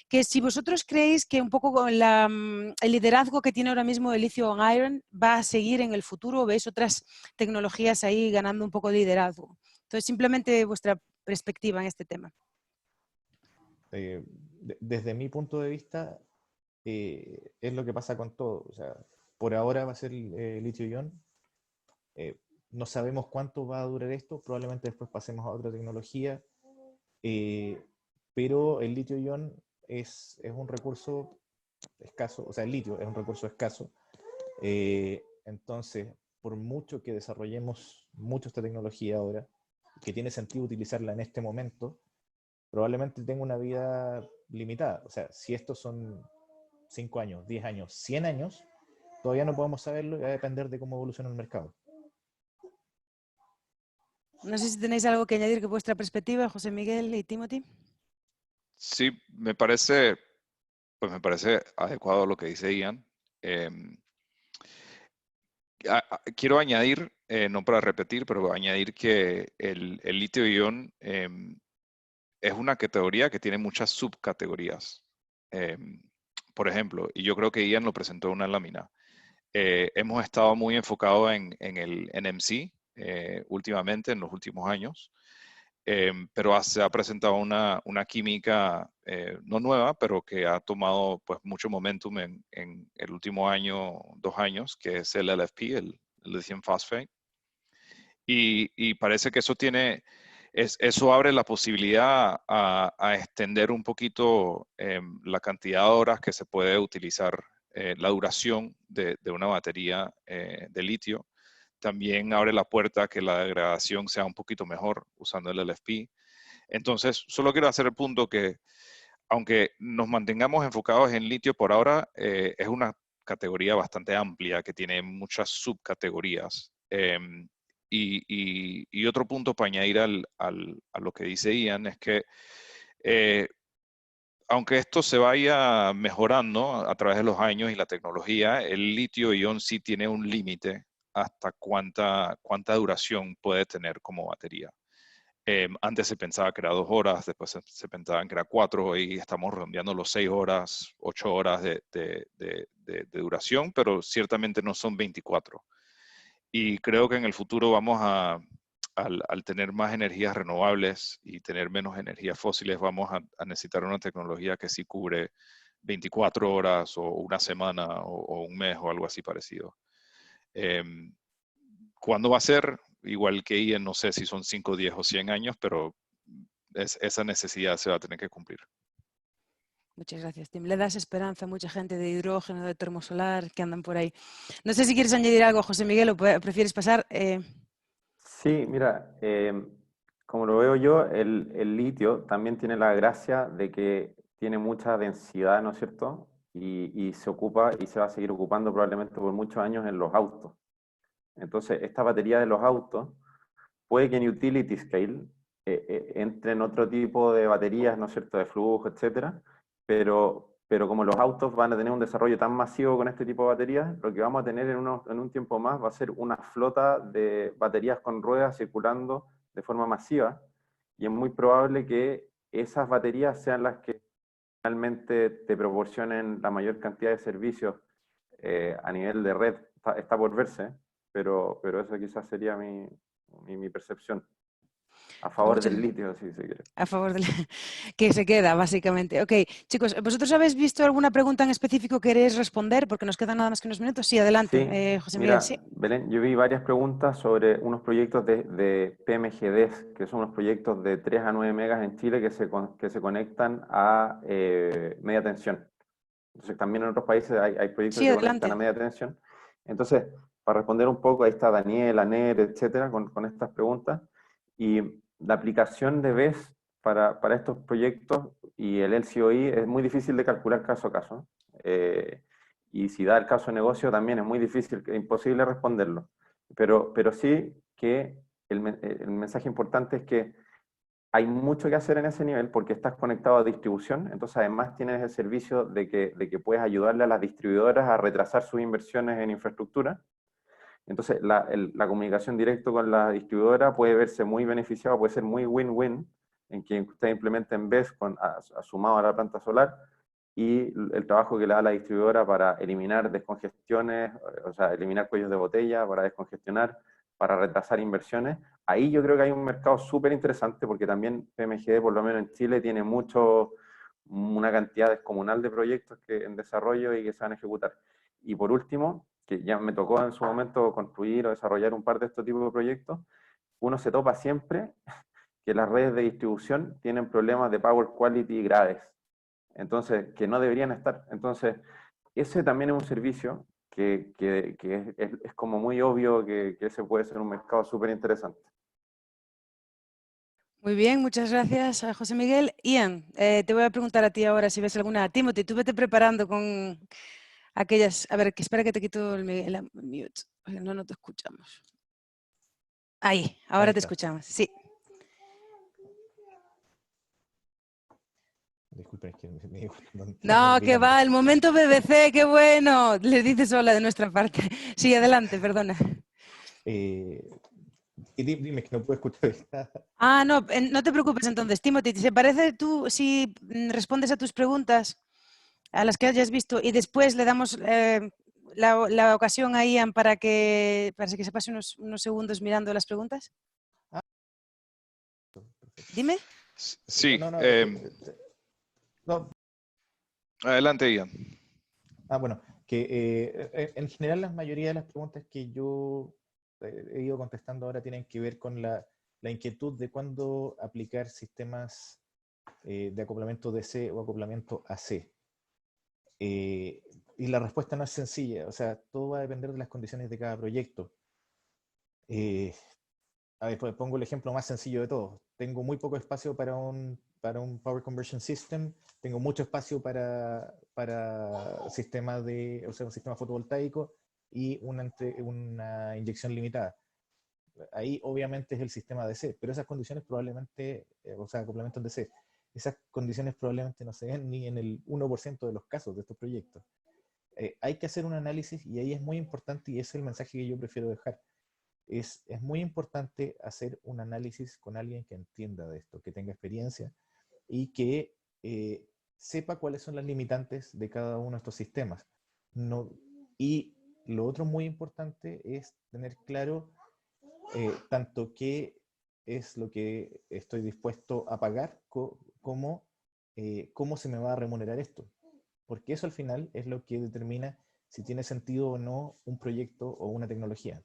que si vosotros creéis que un poco con el liderazgo que tiene ahora mismo el litio ion va a seguir en el futuro, o veis otras tecnologías ahí ganando un poco de liderazgo. Entonces, simplemente vuestra perspectiva en este tema. Desde mi punto de vista, es lo que pasa con todo. O sea, por ahora va a ser litio-ion. No sabemos cuánto va a durar esto, probablemente después pasemos a otra tecnología, pero el litio-ion es un recurso escaso, o sea, el litio es un recurso escaso. Entonces, por mucho que desarrollemos mucho esta tecnología ahora, que tiene sentido utilizarla en este momento, probablemente tenga una vida limitada. O sea, si estos son 5 años, 10 años, 100 años, todavía no podemos saberlo y va a depender de cómo evoluciona el mercado. No sé si tenéis algo que añadir que vuestra perspectiva, José Miguel y Timothy. Sí, me parece adecuado lo que dice Ian. Quiero añadir, no para repetir, pero añadir que el litio-ion es una categoría que tiene muchas subcategorías. Por ejemplo, y yo creo que Ian lo presentó en una lámina, hemos estado muy enfocados en el NMC últimamente, en los últimos años, pero se ha presentado una química no nueva, pero que ha tomado pues mucho momentum en el último año, 2 años, que es el LFP, el lithium phosphate. Y parece que eso abre la posibilidad a extender un poquito la cantidad de horas que se puede utilizar, la duración de una batería de litio. También abre la puerta a que la degradación sea un poquito mejor usando el LFP. Entonces, solo quiero hacer el punto que, aunque nos mantengamos enfocados en litio por ahora, es una categoría bastante amplia que tiene muchas subcategorías. Y otro punto para añadir a lo que dice Ian es que aunque esto se vaya mejorando a través de los años y la tecnología, el litio-ion sí tiene un límite hasta cuánta duración puede tener como batería. Antes se pensaba que era 2 horas, después se pensaba que era 4, y estamos redondeando los 6 horas, 8 horas de duración, pero ciertamente no son 24. Y creo que en el futuro vamos al tener más energías renovables y tener menos energías fósiles, vamos a necesitar una tecnología que sí cubre 24 horas o una semana o un mes o algo así parecido. ¿Cuándo va a ser? Igual que Ian, no sé si son 5, 10 o 100 años, pero esa necesidad se va a tener que cumplir. Muchas gracias, Tim. Le das esperanza a mucha gente de hidrógeno, de termosolar, que andan por ahí. No sé si quieres añadir algo, José Miguel, o prefieres pasar. Sí, mira, como lo veo yo, el litio también tiene la gracia de que tiene mucha densidad, ¿no es cierto? Y se ocupa y se va a seguir ocupando probablemente por muchos años en los autos. Entonces, esta batería de los autos puede que en utility scale entre en otro tipo de baterías, ¿no es cierto?, de flujo, etcétera, pero como los autos van a tener un desarrollo tan masivo con este tipo de baterías, lo que vamos a tener en un tiempo más va a ser una flota de baterías con ruedas circulando de forma masiva, y es muy probable que esas baterías sean las que realmente te proporcionen la mayor cantidad de servicios a nivel de red. Está por verse, pero eso quizás sería mi percepción. A favor del litio, si se quiere. A favor del que se queda, básicamente. Ok, chicos, ¿vosotros habéis visto alguna pregunta en específico que queréis responder? Porque nos quedan nada más que unos minutos. Sí, adelante, Sí, José Miguel. mira, Sí. Belén, yo vi varias preguntas sobre unos proyectos de PMGDs, que son unos proyectos de 3 a 9 megas en Chile que se conectan a media tensión. Entonces, también en otros países hay proyectos Sí, que se conectan adelante. a media tensión. Entonces, para responder un poco, ahí está Daniel, Aner, etcétera, con estas preguntas. Y la aplicación de BESS para estos proyectos y el LCOE es muy difícil de calcular caso a caso. Y si da el caso de negocio, también es muy difícil, imposible responderlo. Pero sí que el mensaje importante es que hay mucho que hacer en ese nivel porque estás conectado a distribución, entonces además tienes el servicio de que puedes ayudarle a las distribuidoras a retrasar sus inversiones en infraestructura, Entonces, la comunicación directa con la distribuidora puede verse muy beneficiada, puede ser muy win-win, en que usted implemente en vez sumado a la planta solar, y el trabajo que le da la distribuidora para eliminar descongestiones, o sea, eliminar cuellos de botella, para descongestionar, para retrasar inversiones. Ahí yo creo que hay un mercado súper interesante, porque también PMGD, por lo menos en Chile, tiene una cantidad descomunal de proyectos en desarrollo y que se van a ejecutar. Y por último, que ya me tocó en su momento construir o desarrollar un par de estos tipos de proyectos, uno se topa siempre que las redes de distribución tienen problemas de power quality graves, entonces, que no deberían estar. Entonces, ese también es un servicio que es como muy obvio que ese puede ser un mercado súper interesante. Muy bien, muchas gracias a José Miguel. Ian, te voy a preguntar a ti ahora si ves alguna. Timothy, tú vete preparando con aquellas... A ver, que espera que te quito el mute, porque no te escuchamos. Ahí, ahora Ahí te está. escuchamos, sí. Disculpen, es que me dijo, No, que va, el momento BBC, qué bueno. Le dices hola de nuestra parte. Sí, adelante, perdona. Y dime que no puedo escuchar. Ah, no, no te preocupes entonces, Timothy. ¿Se parece tú si respondes a tus preguntas, a las que hayas visto, y después le damos la ocasión a Ian para que se pase unos segundos mirando las preguntas? Ah, Dime. Sí. No. Adelante, Ian. Bueno, que en general la mayoría de las preguntas que yo he ido contestando ahora tienen que ver con la inquietud de cuándo aplicar sistemas de acoplamiento DC o acoplamiento AC. Y la respuesta no es sencilla, o sea, todo va a depender de las condiciones de cada proyecto. A ver, pues pongo el ejemplo más sencillo de todos. Tengo muy poco espacio para un Power Conversion System, tengo mucho espacio para sistemas un sistema fotovoltaico y una inyección limitada. Ahí obviamente es el sistema DC, pero esas condiciones probablemente, o sea, complementos DC, esas condiciones probablemente no se den ni en el 1% de los casos de estos proyectos. Hay que hacer un análisis y ahí es muy importante y ese es el mensaje que yo prefiero dejar. Es muy importante hacer un análisis con alguien que entienda de esto, que tenga experiencia y que sepa cuáles son las limitantes de cada uno de estos sistemas. Y lo otro muy importante es tener claro tanto qué es lo que estoy dispuesto a pagar como cómo se me va a remunerar esto. Porque eso al final es lo que determina si tiene sentido o no un proyecto o una tecnología.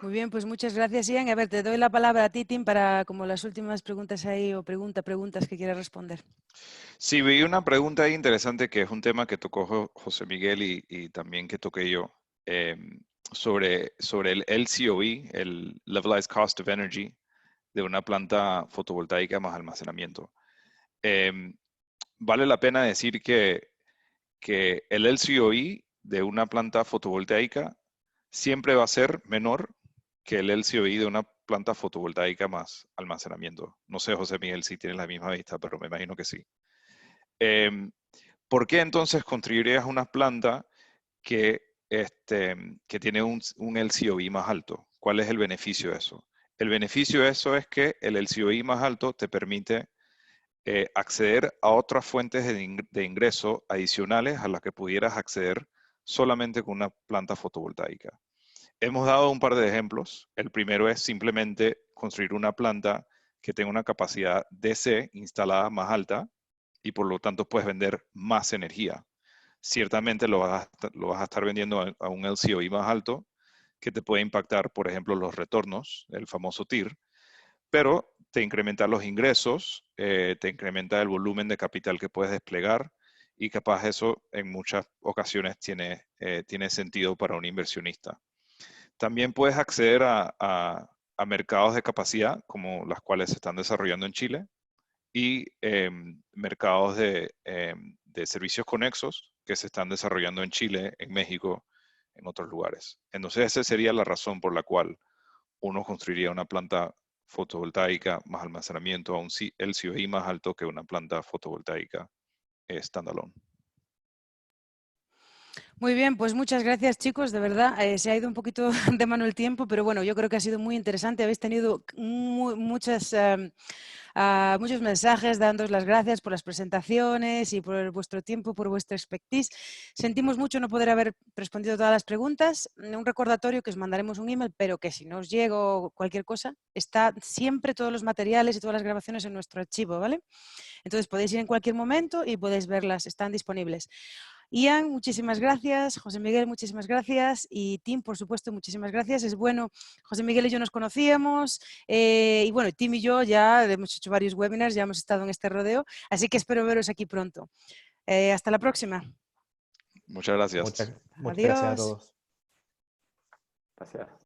Muy bien, pues muchas gracias, Ian. A ver, te doy la palabra a ti, Tim, para como las últimas preguntas ahí o preguntas que quieras responder. Sí, vi una pregunta ahí interesante que es un tema que tocó José Miguel y también que toqué yo, sobre el LCOE, el Levelized Cost of Energy, de una planta fotovoltaica más almacenamiento. Vale la pena decir que el LCOE de una planta fotovoltaica siempre va a ser menor que el LCOE de una planta fotovoltaica más almacenamiento. No sé, José Miguel, si tienes la misma vista, pero me imagino que sí. ¿Por qué entonces construirías una planta que tiene un LCOE más alto? ¿Cuál es el beneficio de eso? El beneficio de eso es que el LCOE más alto te permite acceder a otras fuentes de ingreso adicionales a las que pudieras acceder solamente con una planta fotovoltaica. Hemos dado un par de ejemplos. El primero es simplemente construir una planta que tenga una capacidad DC instalada más alta y por lo tanto puedes vender más energía. Ciertamente lo vas a estar vendiendo a un LCOE más alto que te puede impactar, por ejemplo, los retornos, el famoso TIR, pero te incrementa los ingresos, te incrementa el volumen de capital que puedes desplegar y capaz eso en muchas ocasiones tiene sentido para un inversionista. También puedes acceder a mercados de capacidad, como las cuales se están desarrollando en Chile, y mercados de servicios conexos que se están desarrollando en Chile, en México, en otros lugares. Entonces, esa sería la razón por la cual uno construiría una planta fotovoltaica más almacenamiento a un LCOE más alto que una planta fotovoltaica standalone. Muy bien, pues muchas gracias, chicos, de verdad. Se ha ido un poquito de mano el tiempo, pero bueno, yo creo que ha sido muy interesante. Habéis tenido muchos mensajes dándoos las gracias por las presentaciones y por vuestro tiempo, por vuestra expertise. Sentimos mucho no poder haber respondido todas las preguntas. Un recordatorio que os mandaremos un email, pero que si no os llega cualquier cosa, está siempre todos los materiales y todas las grabaciones en nuestro archivo, ¿vale? Entonces podéis ir en cualquier momento y podéis verlas, están disponibles. Ian, muchísimas gracias. José Miguel, muchísimas gracias. Y Tim, por supuesto, muchísimas gracias. Es bueno, José Miguel y yo nos conocíamos y bueno, Tim y yo ya hemos hecho varios webinars, ya hemos estado en este rodeo, así que espero veros aquí pronto. Hasta la próxima. Muchas gracias. Muchas gracias a Adiós. todos. Gracias.